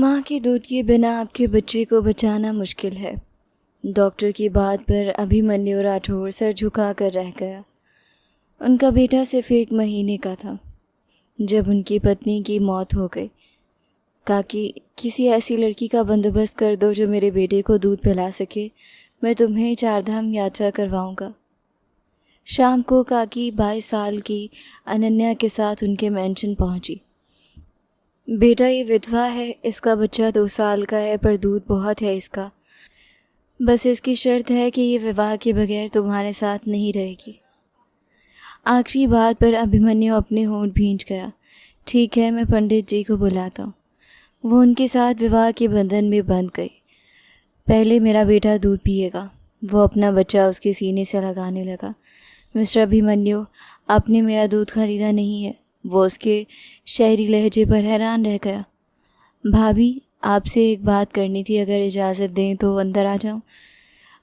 माँ के दूध के बिना आपके बच्चे को बचाना मुश्किल है। डॉक्टर की बात पर अभिमन्यु राठौर सर झुका कर रह गया। उनका बेटा सिर्फ 1 महीने का था जब उनकी पत्नी की मौत हो गई। काकी, किसी ऐसी लड़की का बंदोबस्त कर दो जो मेरे बेटे को दूध पिला सके। मैं तुम्हें 4 धाम यात्रा करवाऊंगा। शाम को काकी 22 साल की अनन्या के साथ उनके मेंशन पहुंची। बेटा, ये विधवा है, इसका बच्चा 2 साल का है, पर दूध बहुत है इसका। बस इसकी शर्त है कि ये विवाह के बगैर तुम्हारे साथ नहीं रहेगी। आखिरी बात पर अभिमन्यु अपने होंठ भींच गया। ठीक है, मैं पंडित जी को बुलाता हूँ। वो उनके साथ विवाह के बंधन में बंध गई। पहले मेरा बेटा दूध पिएगा। वो अपना बच्चा उसके सीने से लगाने लगा। मिस्टर अभिमन्यु, आपने मेरा दूध खरीदा नहीं है। वो उसके शहरी लहजे पर हैरान रह गया। भाभी, आपसे एक बात करनी थी, अगर इजाज़त दें तो अंदर आ जाऊं।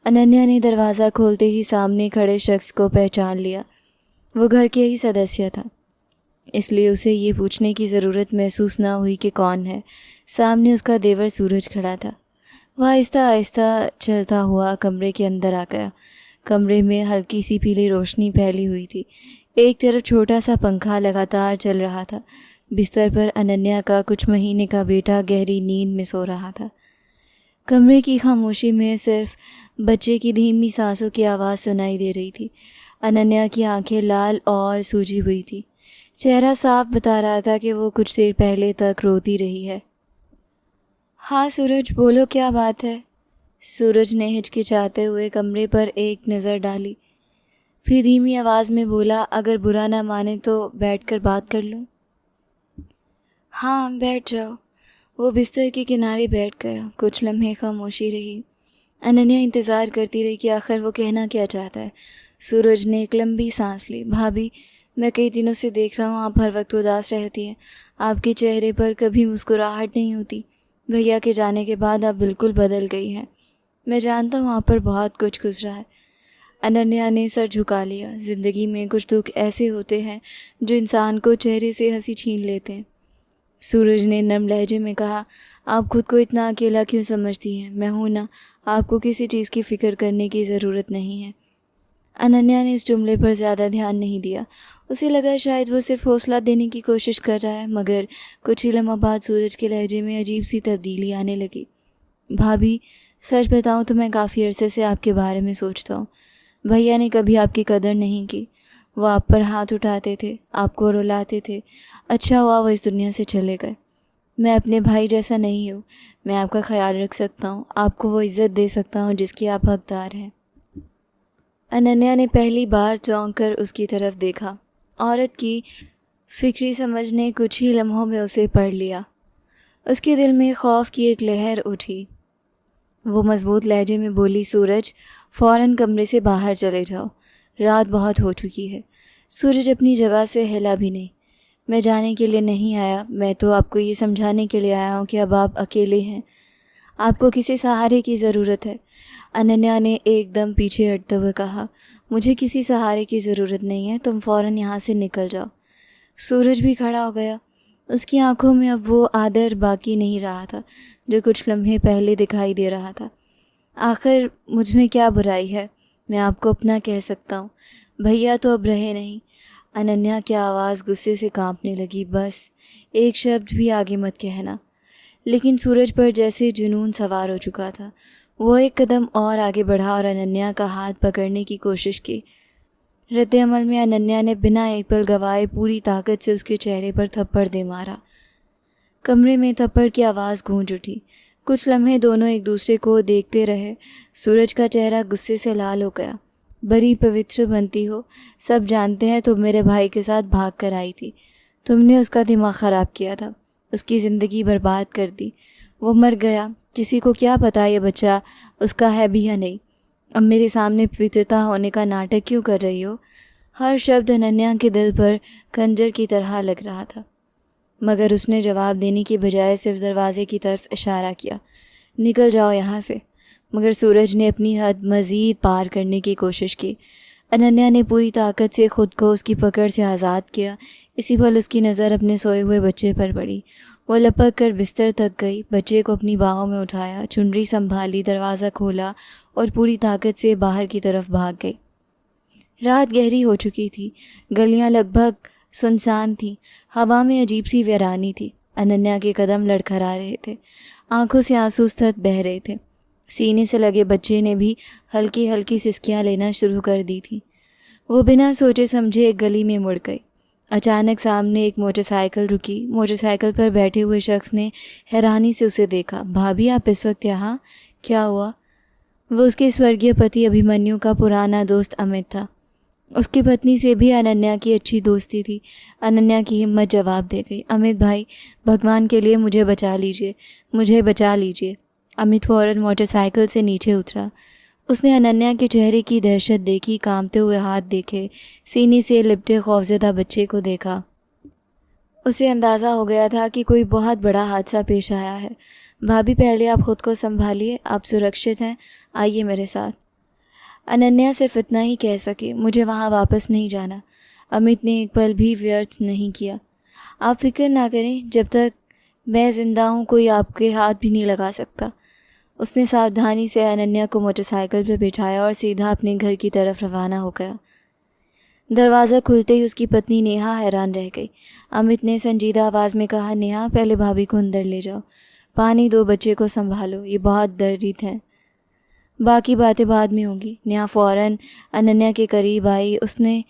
अनन्या ने दरवाज़ा खोलते ही सामने खड़े शख्स को पहचान लिया। वो घर के ही सदस्य था, इसलिए उसे ये पूछने की ज़रूरत महसूस ना हुई कि कौन है। सामने उसका देवर सूरज खड़ा था। वह आहिस्ता आहिस्ता चलता हुआ कमरे के अंदर आ गया। कमरे में हल्की सी पीली रोशनी फैली हुई थी। एक तरफ छोटा सा पंखा लगातार चल रहा था। बिस्तर पर अनन्या का कुछ महीने का बेटा गहरी नींद में सो रहा था। कमरे की खामोशी में सिर्फ बच्चे की धीमी सांसों की आवाज़ सुनाई दे रही थी। अनन्या की आंखें लाल और सूजी हुई थी। चेहरा साफ बता रहा था कि वो कुछ देर पहले तक रोती रही है। हाँ सूरज, बोलो, क्या बात है? सूरज ने हिचकिचाते हुए कमरे पर एक नज़र डाली, फिर धीमी आवाज़ में बोला, अगर बुरा ना माने तो बैठकर बात कर लूँ? हाँ, बैठ जाओ। वो बिस्तर के किनारे बैठ गया। कुछ लम्हे खामोशी रही। अनन्या इंतज़ार करती रही कि आखिर वो कहना क्या चाहता है। सूरज ने एक लंबी सांस ली। भाभी, मैं कई दिनों से देख रहा हूँ आप हर वक्त उदास रहती हैं। आपके चेहरे पर कभी मुस्कुराहट नहीं होती। भैया के जाने के बाद आप बिल्कुल बदल गई हैं। मैं जानता हूँ आप पर बहुत कुछ गुजरा है। अनन्या ने सर झुका लिया। ज़िंदगी में कुछ दुख ऐसे होते हैं जो इंसान को चेहरे से हंसी छीन लेते हैं। सूरज ने नर्म लहजे में कहा, आप खुद को इतना अकेला क्यों समझती हैं? मैं हूं ना, आपको किसी चीज़ की फ़िक्र करने की ज़रूरत नहीं है। अनन्या ने इस जुमले पर ज़्यादा ध्यान नहीं दिया। उसे लगा शायद वो सिर्फ हौसला देने की कोशिश कर रहा है, मगर कुछ ही लम्हा बाद सूरज के लहजे में अजीब सी तब्दीली आने लगी। भाभी, सच बताऊं तो मैं काफ़ी अरसे से आपके बारे में सोचता हूँ। भैया ने कभी आपकी कदर नहीं की। वो आप पर हाथ उठाते थे, आपको रुलाते थे। अच्छा हुआ वो इस दुनिया से चले गए। मैं अपने भाई जैसा नहीं हूँ। मैं आपका ख्याल रख सकता हूँ, आपको वो इज़्ज़त दे सकता हूँ जिसकी आप हकदार हैं। अनन्या ने पहली बार चौंक कर उसकी तरफ देखा। औरत की फिक्री समझ ने कुछ ही लम्हों में उसे पढ़ लिया। उसके दिल में खौफ की एक लहर उठी। वो मज़बूत लहजे में बोली, सूरज, फ़ौरन कमरे से बाहर चले जाओ। रात बहुत हो चुकी है। सूरज अपनी जगह से हिला भी नहीं। मैं जाने के लिए नहीं आया, मैं तो आपको ये समझाने के लिए आया हूँ कि अब आप अकेले हैं। आपको किसी सहारे की ज़रूरत है। अनन्या ने एकदम पीछे हटते हुए कहा, मुझे किसी सहारे की ज़रूरत नहीं है, तुम फ़ौरन यहाँ से निकल जाओ। सूरज भी खड़ा हो गया। उसकी आंखों में अब वो आदर बाकी नहीं रहा था जो कुछ लम्हे पहले दिखाई दे रहा था। आखिर मुझ में क्या बुराई है? मैं आपको अपना कह सकता हूँ। भैया तो अब रहे नहीं। अनन्या की आवाज़ गुस्से से कांपने लगी। बस एक शब्द भी आगे मत कहना। लेकिन सूरज पर जैसे जुनून सवार हो चुका था। वो एक कदम और आगे बढ़ा और अनन्या का हाथ पकड़ने की कोशिश की। रद्द अमल में अनन्या ने बिना एक पल गवाए पूरी ताकत से उसके चेहरे पर थप्पड़ दे मारा। कमरे में थप्पड़ की आवाज़ गूंज उठी। कुछ लम्हे दोनों एक दूसरे को देखते रहे। सूरज का चेहरा गुस्से से लाल हो गया। बड़ी पवित्र बनती हो, सब जानते हैं तुम मेरे भाई के साथ भाग कर आई थी। तुमने उसका दिमाग ख़राब किया था, उसकी ज़िंदगी बर्बाद कर दी। वो मर गया, किसी को क्या पता ये बच्चा उसका है भी या नहीं। अब मेरे सामने पवित्रता होने का नाटक क्यों कर रही हो? हर शब्द अनन्या के दिल पर खंजर की तरह लग रहा था, मगर उसने जवाब देने की बजाय सिर्फ दरवाजे की तरफ इशारा किया। निकल जाओ यहाँ से। मगर सूरज ने अपनी हद मज़ीद पार करने की कोशिश की। अनन्या ने पूरी ताकत से ख़ुद को उसकी पकड़ से आज़ाद किया। इसी पल उसकी नज़र अपने सोए हुए बच्चे पर पड़ी। वो लपक कर बिस्तर तक गई, बच्चे को अपनी बाहों में उठाया, चुनरी संभाली, दरवाज़ा खोला और पूरी ताकत से बाहर की तरफ भाग गई। रात गहरी हो चुकी थी, गलियां लगभग सुनसान थीं, हवा में अजीब सी वीरानी थी। अनन्या के कदम लड़खड़ा रहे थे, आंखों से आंसू सतत बह रहे थे। सीने से लगे बच्चे ने भी हल्की हल्की सिसकियां लेना शुरू कर दी थी। वो बिना सोचे समझे एक गली में मुड़ गई। अचानक सामने एक मोटरसाइकिल रुकी। मोटरसाइकिल पर बैठे हुए शख्स ने हैरानी से उसे देखा। भाभी, आप इस वक्त यहाँ? क्या हुआ? वो उसके स्वर्गीय पति अभिमन्यु का पुराना दोस्त अमित था। उसकी पत्नी से भी अनन्या की अच्छी दोस्ती थी। अनन्या की हिम्मत जवाब दे गई, अमित भाई, भगवान के लिए मुझे बचा लीजिए, मुझे बचा लीजिए। अमित फौरन मोटरसाइकिल से नीचे उतरा। उसने अनन्या के चेहरे की दहशत देखी, कांपते हुए हाथ देखे, सीने से लिपटे खौफजदा बच्चे को देखा। उसे अंदाज़ा हो गया था कि कोई बहुत बड़ा हादसा पेश आया है। भाभी, पहले आप खुद को संभालिए, आप सुरक्षित हैं, आइए मेरे साथ। अनन्या सिर्फ इतना ही कह सके, मुझे वहाँ वापस नहीं जाना। अमित ने एक पल भी व्यर्थ नहीं किया। आप फिक्र ना करें, जब तक मैं ज़िंदा हूँ कोई आपके हाथ भी नहीं लगा सकता। उसने सावधानी से अनन्या को मोटरसाइकिल पर बिठाया और सीधा अपने घर की तरफ रवाना हो गया। दरवाज़ा खुलते ही उसकी पत्नी नेहा हैरान रह गई। अमित ने संजीदा आवाज़ में कहा, नेहा, पहले भाभी को अंदर ले जाओ, पानी दो, बच्चे को संभालो, ये बहुत दर्दित है, बाकी बातें बाद में होंगी। नेहा फ़ौरन अनन्या के करीब आई। उसने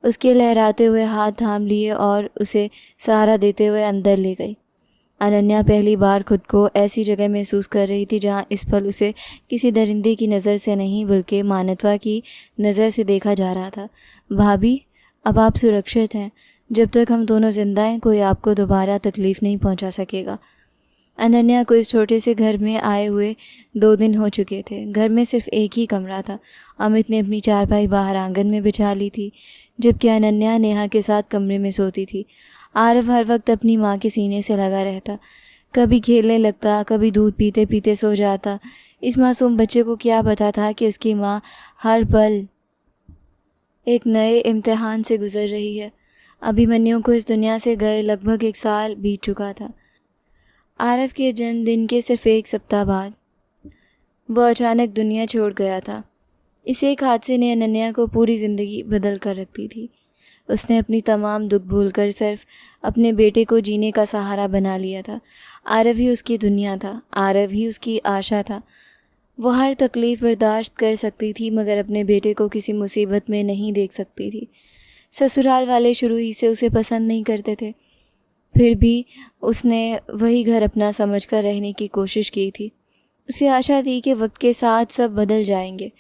उसके लहराते हुए हाथ थाम लिए और उसे सहारा देते हुए अंदर ले गई। अनन्या पहली बार खुद को ऐसी जगह महसूस कर रही थी जहाँ इस पल उसे किसी दरिंदे की नज़र से नहीं बल्कि मानवता की नज़र से देखा जा रहा था। भाभी, अब आप सुरक्षित हैं। जब तक हम दोनों जिंदा हैं कोई आपको दोबारा तकलीफ़ नहीं पहुँचा सकेगा। अनन्या को इस छोटे से घर में आए हुए 2 दिन हो चुके थे। घर में सिर्फ एक ही कमरा था। अमित ने अपनी चारपाई बाहर आंगन में बिछा ली थी, जबकि अनन्या नेहा के साथ कमरे में सोती थी। आरव हर वक्त अपनी माँ के सीने से लगा रहता, कभी खेलने लगता, कभी दूध पीते पीते सो जाता। इस मासूम बच्चे को क्या पता था कि उसकी माँ हर पल एक नए इम्तिहान से गुजर रही है। अभिमन्यु को इस दुनिया से गए लगभग 1 साल बीत चुका था। आरव के जन्मदिन के सिर्फ 1 सप्ताह बाद वो अचानक दुनिया छोड़ गया था। इस एक हादसे ने अनन्या को पूरी ज़िंदगी बदल कर रख दी थी। उसने अपनी तमाम दुख भूलकर सिर्फ अपने बेटे को जीने का सहारा बना लिया था। आरव ही उसकी दुनिया था, आरव ही उसकी आशा था। वो हर तकलीफ़ बर्दाश्त कर सकती थी मगर अपने बेटे को किसी मुसीबत में नहीं देख सकती थी। ससुराल वाले शुरू ही से उसे पसंद नहीं करते थे, फिर भी उसने वही घर अपना समझकर रहने की कोशिश की थी। उसे आशा थी कि वक्त के साथ सब बदल जाएंगे,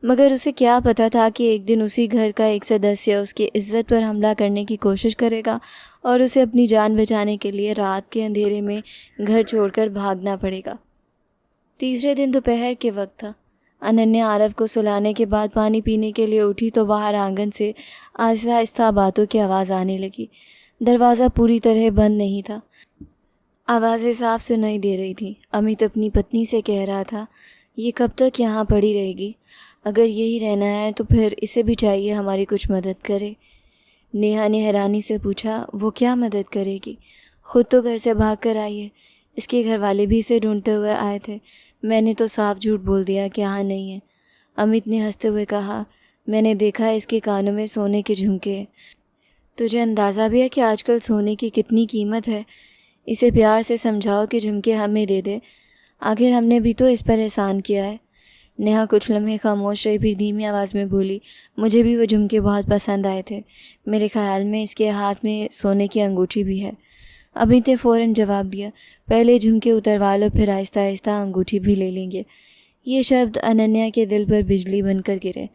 मगर उसे क्या पता था कि एक दिन उसी घर का एक सदस्य उसकी इज्जत पर हमला करने की कोशिश करेगा और उसे अपनी जान बचाने के लिए रात के अंधेरे में घर छोड़कर भागना पड़ेगा। तीसरे दिन दोपहर के वक्त था। अनन्या आरव को सुलाने के बाद पानी पीने के लिए उठी तो बाहर आंगन से आहिस्ता आहिस्ता बातों की आवाज़ आने लगी। दरवाज़ा पूरी तरह बंद नहीं था, आवाज़ें साफ सुनाई दे रही थी। अमित अपनी पत्नी से कह रहा था, ये कब तक यहाँ पड़ी रहेगी? अगर यही रहना है तो फिर इसे भी चाहिए हमारी कुछ मदद करे। नेहा ने हैरानी से पूछा, वो क्या मदद करेगी? खुद तो घर से भाग कर आई है। इसके घर वाले भी इसे ढूंढते हुए आए थे। मैंने तो साफ झूठ बोल दिया कि यहाँ नहीं है। अमित ने हंसते हुए कहा, मैंने देखा है इसके कानों में सोने के झुमके हैं। तुझे अंदाज़ा भी है कि आजकल सोने की कितनी कीमत है? इसे प्यार से समझाओ कि झुमके हमें दे दे, आखिर हमने भी तो इस पर एहसान किया है। नेहा कुछ लम्हे खामोश रही, फिर धीमी आवाज़ में बोली, मुझे भी वो झुमके बहुत पसंद आए थे। मेरे ख्याल में इसके हाथ में सोने की अंगूठी भी है। अमित ने फ़ौरन जवाब दिया, पहले झुमके उतरवा लो, फिर आहिस्ता आहिस्ता अंगूठी भी ले लेंगे। ये शब्द अनन्या के दिल पर बिजली बनकर गिरे।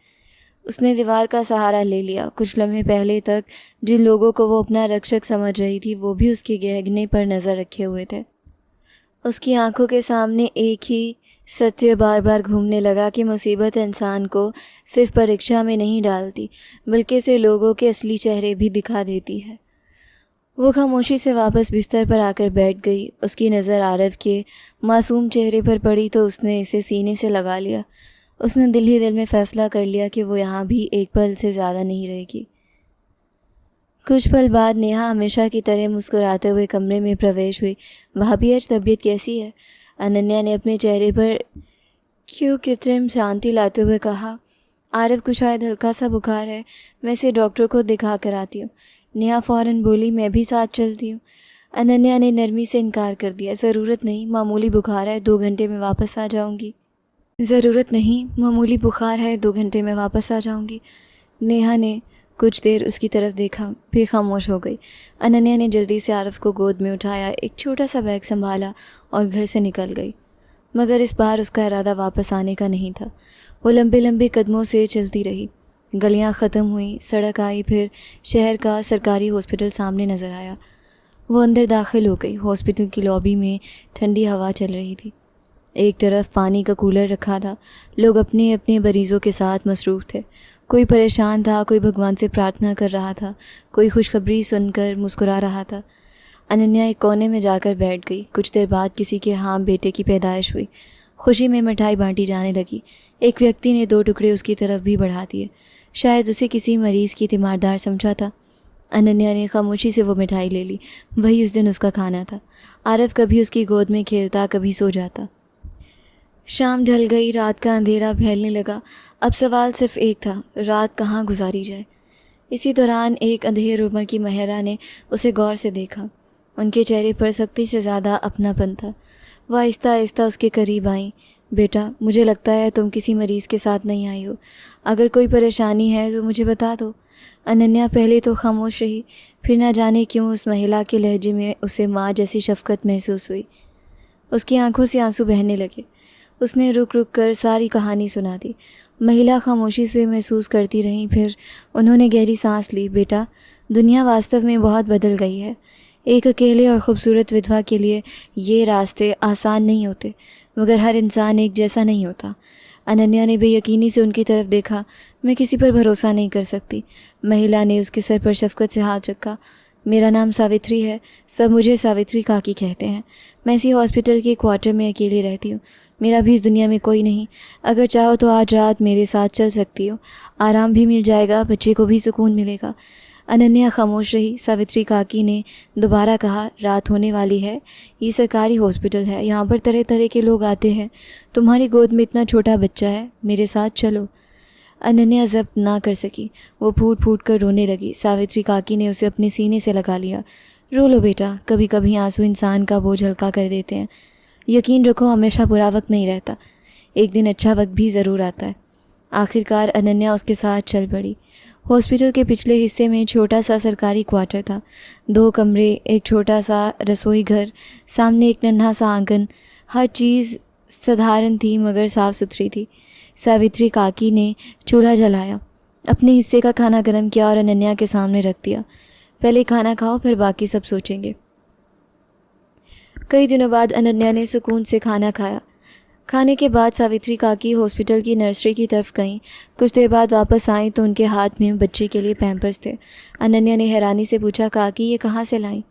उसने दीवार का सहारा ले लिया। कुछ लम्हे पहले तक जिन लोगों को वो अपना रक्षक समझ रही थी वो भी उसके गहने पर नज़र रखे हुए थे। उसकी आंखों के सामने एक ही सत्य बार बार घूमने लगा कि मुसीबत इंसान को सिर्फ परीक्षा में नहीं डालती बल्कि उसे लोगों के असली चेहरे भी दिखा देती है। वो खामोशी से वापस बिस्तर पर आकर बैठ गई। उसकी नज़र आरव के मासूम चेहरे पर पड़ी तो उसने इसे सीने से लगा लिया। उसने दिल ही दिल में फ़ैसला कर लिया कि वो यहाँ भी एक पल से ज़्यादा नहीं रहेगी। कुछ पल बाद नेहा हमेशा की तरह मुस्कुराते हुए कमरे में प्रवेश हुई। भाभी, आज तबीयत कैसी है? अनन्या ने अपने चेहरे पर क्यों कृत्रिम शांति लाते हुए कहा। आरव को शायद हल्का सा बुखार है, मैं इसे डॉक्टर को दिखा कर आती हूँ। नेहा फ़ौरन बोली, मैं भी साथ चलती हूँ। अनन्या ने नरमी से इनकार कर दिया। ज़रूरत नहीं, मामूली बुखार है, 2 घंटे में वापस आ जाऊँगी। ज़रूरत नहीं, मामूली बुखार है, 2 घंटे में वापस आ जाऊँगी। नेहा ने कुछ देर उसकी तरफ देखा, फिर खामोश हो गई। अनन्या ने जल्दी से आरव को गोद में उठाया, एक छोटा सा बैग संभाला और घर से निकल गई। मगर इस बार उसका इरादा वापस आने का नहीं था। वो लंबे लंबे कदमों से चलती रही। गलियां ख़त्म हुई, सड़क आई, फिर शहर का सरकारी हॉस्पिटल सामने नज़र आया। वो अंदर दाखिल हो गई। हॉस्पिटल की लॉबी में ठंडी हवा चल रही थी। एक तरफ पानी का कूलर रखा था। लोग अपने अपने मरीज़ों के साथ मसरूफ़ थे। कोई परेशान था, कोई भगवान से प्रार्थना कर रहा था, कोई खुशखबरी सुनकर मुस्कुरा रहा था। अनन्या एक कोने में जाकर बैठ गई। कुछ देर बाद किसी के यहाँ बेटे की पैदाइश हुई। खुशी में मिठाई बांटी जाने लगी। एक व्यक्ति ने 2 टुकड़े उसकी तरफ भी बढ़ा दिए। शायद उसे किसी मरीज़ की तीमारदार समझा था। अनन्या ने खामोशी से वो मिठाई ले ली। वही उस दिन उसका खाना था। आरव कभी उसकी गोद में खेलता, कभी सो जाता। शाम ढल गई, रात का अंधेरा फैलने लगा। अब सवाल सिर्फ एक था, रात कहाँ गुजारी जाए। इसी दौरान एक अंधेर उम्र की महिला ने उसे गौर से देखा। उनके चेहरे पर सख्ती से ज़्यादा अपनापन था। वह आहिस्ता आहिस्ता उसके करीब आई। बेटा, मुझे लगता है तुम किसी मरीज़ के साथ नहीं आई हो। अगर कोई परेशानी है तो मुझे बता दो। अनन्या पहले तो खामोश रही, फिर न जाने क्यों उस महिला के लहजे में उसे माँ जैसी शफ़क़त महसूस हुई। उसकी आंखों से आंसू बहने लगे। उसने रुक रुक कर सारी कहानी सुना दी। महिला खामोशी से महसूस करती रही, फिर उन्होंने गहरी सांस ली। बेटा, दुनिया वास्तव में बहुत बदल गई है। एक अकेले और ख़ूबसूरत विधवा के लिए ये रास्ते आसान नहीं होते, मगर हर इंसान एक जैसा नहीं होता। अनन्या ने बेयकीनी से उनकी तरफ देखा। मैं किसी पर भरोसा नहीं कर सकती। महिला ने उसके सर पर शफ़क़त से हाथ रखा। मेरा नाम सावित्री है, सब मुझे सावित्री काकी कहते हैं। मैं इसी हॉस्पिटल के क्वार्टर में अकेली रहती हूँ। मेरा भी इस दुनिया में कोई नहीं। अगर चाहो तो आज रात मेरे साथ चल सकती हो। आराम भी मिल जाएगा, बच्चे को भी सुकून मिलेगा। अनन्या खामोश रही। सावित्री काकी ने दोबारा कहा, रात होने वाली है। ये सरकारी हॉस्पिटल है, यहाँ पर तरह तरह के लोग आते हैं। तुम्हारी गोद में इतना छोटा बच्चा है, मेरे साथ चलो। अनन्या ज़ब्त ना कर सकी। वो फूट फूट कर रोने लगी। सावित्री काकी ने उसे अपने सीने से लगा लिया। रो लो बेटा, कभी कभी आंसू इंसान का बोझ हल्का कर देते हैं। यकीन रखो, हमेशा बुरा वक्त नहीं रहता, एक दिन अच्छा वक्त भी ज़रूर आता है। आखिरकार अनन्या उसके साथ चल पड़ी। हॉस्पिटल के पिछले हिस्से में छोटा सा सरकारी क्वार्टर था। 2 कमरे, एक छोटा सा रसोई घर, सामने एक नन्हा सा आंगन। हर चीज़ साधारण थी मगर साफ़ सुथरी थी। सावित्री काकी ने चूल्हा जलाया, अपने हिस्से का खाना गर्म किया और अनन्या के सामने रख दिया। पहले खाना खाओ, फिर बाकी सब सोचेंगे। कई दिनों बाद अनन्या ने सुकून से खाना खाया। खाने के बाद सावित्री काकी हॉस्पिटल की नर्सरी की तरफ गईं। कुछ देर बाद वापस आईं तो उनके हाथ में बच्चे के लिए पैम्पर्स थे। अनन्या ने हैरानी से पूछा, काकी ये कहाँ से लाई?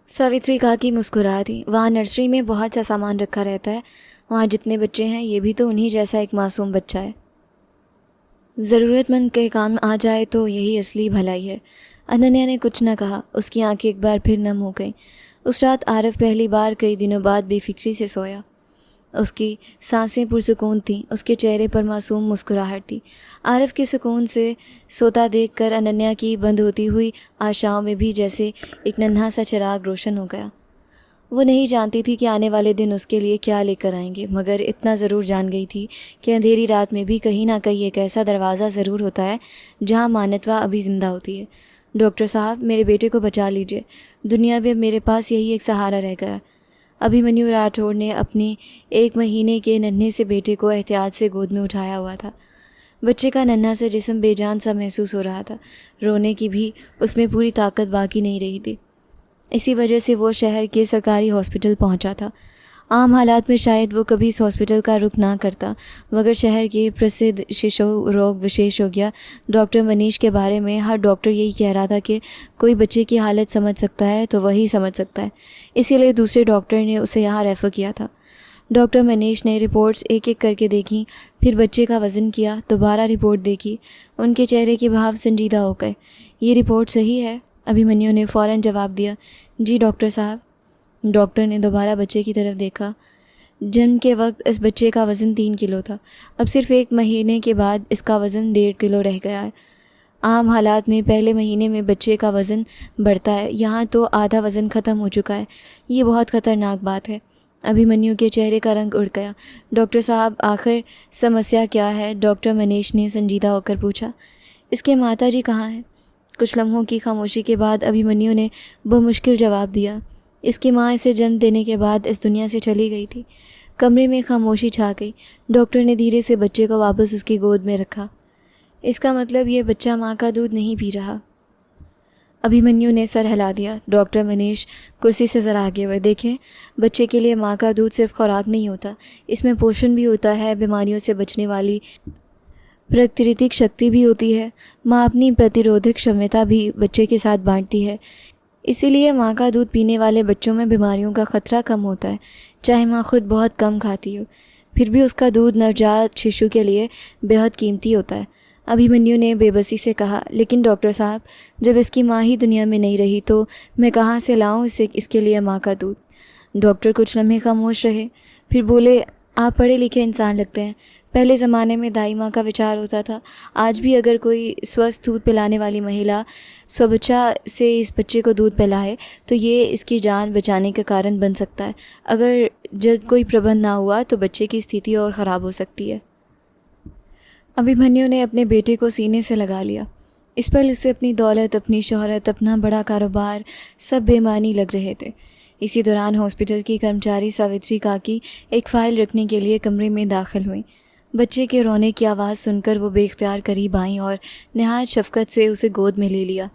सावित्री काकी मुस्कुरा दी। वहाँ नर्सरी में बहुत सा सामान रखा रहता है। वहाँ जितने बच्चे हैं, ये भी तो उन्हीं जैसा एक मासूम बच्चा है। ज़रूरतमंद के काम आ जाए तो यही असली भलाई है। अनन्या ने कुछ न कहा। उसकी आंखें एक बार फिर नम हो गईं। उस रात आरव पहली बार कई दिनों बाद बेफिक्री से सोया। उसकी सांसें पुरसुकून थीं। उसके चेहरे पर मासूम मुस्कुराहट थी। आरव के सुकून से सोता देखकर अनन्या की बंद होती हुई आशाओं में भी जैसे एक नन्हा सा चिराग रोशन हो गया। वो नहीं जानती थी कि आने वाले दिन उसके लिए क्या लेकर आएंगे, मगर इतना ज़रूर जान गई थी कि अंधेरी रात में भी कहीं ना कहीं एक ऐसा दरवाज़ा ज़रूर होता है जहाँ मानवता अभी ज़िंदा होती है। डॉक्टर साहब, मेरे बेटे को बचा लीजिए। दुनिया में मेरे पास यही एक सहारा रह गया। अभिमन्यु राठौड़ ने अपने 1 महीने के नन्हे से बेटे को एहतियात से गोद में उठाया हुआ था। बच्चे का नन्हा सा जिस्म बेजान सा महसूस हो रहा था। रोने की भी उसमें पूरी ताकत बाकी नहीं रही थी। इसी वजह से वो शहर के सरकारी हॉस्पिटल पहुंचा था। आम हालात में शायद वो कभी इस हॉस्पिटल का रुख ना करता, मगर शहर के प्रसिद्ध शिशु रोग विशेषज्ञ डॉक्टर मनीष के बारे में हर डॉक्टर यही कह रहा था कि कोई बच्चे की हालत समझ सकता है तो वही समझ सकता है। इसीलिए दूसरे डॉक्टर ने उसे यहाँ रेफ़र किया था। डॉक्टर मनीष ने रिपोर्ट्स एक एक करके देखी, फिर बच्चे का वज़न किया, दोबारा रिपोर्ट देखी। उनके चेहरे के भाव संजीदा हो गए। ये रिपोर्ट सही है? अभिमन्यु ने फ़ौरन जवाब दिया। जी डॉक्टर साहब। डॉक्टर ने दोबारा बच्चे की तरफ देखा। जन्म के वक्त इस बच्चे का वज़न 3 किलो था। अब सिर्फ 1 महीने के बाद इसका वज़न 1.5 किलो रह गया है। आम हालात में पहले महीने में बच्चे का वज़न बढ़ता है, यहाँ तो आधा वज़न ख़त्म हो चुका है। ये बहुत ख़तरनाक बात है। अभिमन्यु के चेहरे का रंग उड़ गया। डॉक्टर साहब, आखिर समस्या क्या है? डॉक्टर मनीष ने संजीदा होकर पूछा। इसके माताजी कहाँ हैं? कुछ लम्हों की खामोशी के बाद अभिमन्यु ने बमुश्किल जवाब दिया। इसकी माँ इसे जन्म देने के बाद इस दुनिया से चली गई थी। कमरे में खामोशी छा गई। डॉक्टर ने धीरे से बच्चे को वापस उसकी गोद में रखा। इसका मतलब ये बच्चा माँ का दूध नहीं पी रहा? अभिमन्यु ने सर हिला दिया। डॉक्टर मनीष कुर्सी से ज़रा आगे हुए। देखें, बच्चे के लिए माँ का दूध सिर्फ खुराक नहीं होता, इसमें पोषण भी होता है, बीमारियों से बचने वाली प्राकृतिक शक्ति भी होती है। माँ अपनी प्रतिरोधक क्षमता भी बच्चे के साथ बांटती है। इसीलिए माँ का दूध पीने वाले बच्चों में बीमारियों का ख़तरा कम होता है, चाहे माँ खुद बहुत कम खाती हो। फिर भी उसका दूध नवजात शिशु के लिए बेहद कीमती होता है। अभिमन्यु ने बेबसी से कहा। लेकिन डॉक्टर साहब, जब इसकी माँ ही दुनिया में नहीं रही तो मैं कहाँ से लाऊं इसके लिए माँ का दूध? डॉक्टर कुछ लम्हे खामोश रहे, फिर बोले, आप पढ़े लिखे इंसान लगते हैं। पहले ज़माने में दाई माँ का विचार होता था। आज भी अगर कोई स्वस्थ दूध पिलाने वाली महिला स्वबच्चा से इस बच्चे को दूध पिलाए तो ये इसकी जान बचाने का कारण बन सकता है। अगर जब कोई प्रबंध ना हुआ तो बच्चे की स्थिति और ख़राब हो सकती है। अभिमन्यु ने अपने बेटे को सीने से लगा लिया। इस पर उसे अपनी दौलत, अपनी शोहरत, अपना बड़ा कारोबार सब बेमानी लग रहे थे। इसी दौरान हॉस्पिटल की कर्मचारी सावित्री काकी एक फ़ाइल रखने के लिए कमरे में दाखिल हुई। बच्चे के रोने की आवाज़ सुनकर वो बेख्तियार करीब आईं और नहायत शफ़क़त से उसे गोद में ले लिया।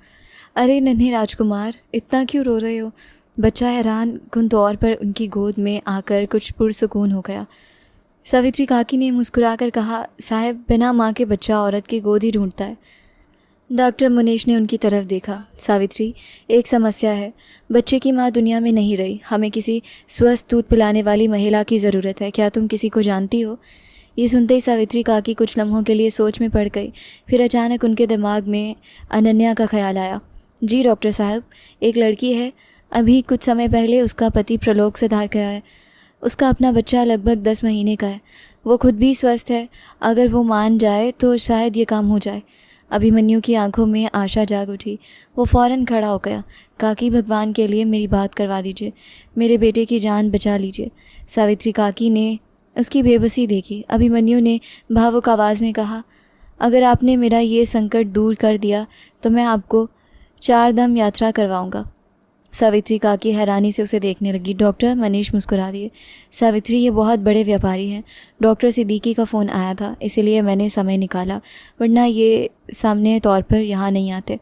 अरे नन्हे राजकुमार, इतना क्यों रो रहे हो? बच्चा हैरान कुन तौर पर उनकी गोद में आकर कुछ पुरसुकून हो गया। सावित्री काकी ने मुस्कुराकर कहा, साहब, बिना माँ के बच्चा औरत की गोद ही ढूंढता है। डॉक्टर मनीष ने उनकी तरफ देखा। सावित्री, एक समस्या है। बच्चे की माँ दुनिया में नहीं रही। हमें किसी स्वस्थ दूध पिलाने वाली महिला की ज़रूरत है। क्या तुम किसी को जानती हो? ये सुनते ही सावित्री काकी कुछ लम्हों के लिए सोच में पड़ गई। फिर अचानक उनके दिमाग में अनन्या का ख्याल आया। जी डॉक्टर साहब, एक लड़की है, अभी कुछ समय पहले उसका पति प्रलोक से धार गया है। उसका अपना बच्चा लगभग 10 महीने का है। वो खुद भी स्वस्थ है। अगर वो मान जाए तो शायद ये काम हो जाए। अभिमन्यु की आंखों में आशा जाग उठी। वो फ़ौरन खड़ा हो गया। काकी, भगवान के लिए मेरी बात करवा दीजिए, मेरे बेटे की जान बचा लीजिए। सावित्री काकी ने उसकी बेबसी देखी। अभिमन्यु ने भावुक आवाज़ में कहा, अगर आपने मेरा ये संकट दूर कर दिया तो मैं आपको 4 धाम यात्रा करवाऊँगा। सावित्री काकी हैरानी से उसे देखने लगी। डॉक्टर मनीष मुस्कुरा दिए। सावित्री, ये बहुत बड़े व्यापारी हैं। डॉक्टर सिद्दीकी का फ़ोन आया था, इसीलिए मैंने समय निकाला, वरना ये सामने तौर पर यहाँ नहीं आते।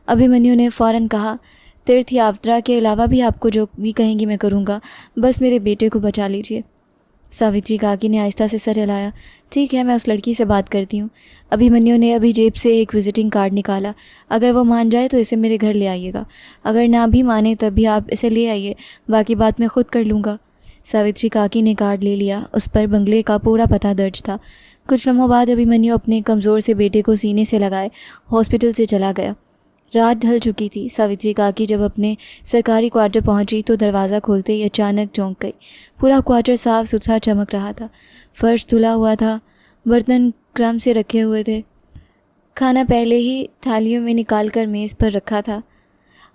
अभिमन्यु ने फ़ौरन कहा, तीर्थ यात्रा के अलावा भी आपको जो भी कहेंगी मैं करूँगा, बस मेरे बेटे को बचा लीजिए। सावित्री काकी ने आहिस्ता से सर हिलाया। ठीक है, मैं उस लड़की से बात करती हूँ। अभिमन्यु ने अभी जेब से एक विजिटिंग कार्ड निकाला। अगर वो मान जाए तो इसे मेरे घर ले आइएगा। अगर ना भी माने तब भी आप इसे ले आइए, बाकी बात मैं खुद कर लूँगा। सावित्री काकी ने कार्ड ले लिया। उस पर बंगले का पूरा पता दर्ज था। कुछ लम्हों बाद अभिमन्यु अपने कमज़ोर से बेटे को सीने से लगाए हॉस्पिटल से चला गया। रात ढल चुकी थी। सावित्री काकी जब अपने सरकारी क्वार्टर पहुंची तो दरवाज़ा खोलते ही अचानक चौंक गई। पूरा क्वार्टर साफ़ सुथरा चमक रहा था। फर्श धुला हुआ था, बर्तन क्रम से रखे हुए थे। खाना पहले ही थालियों में निकाल कर मेज़ पर रखा था।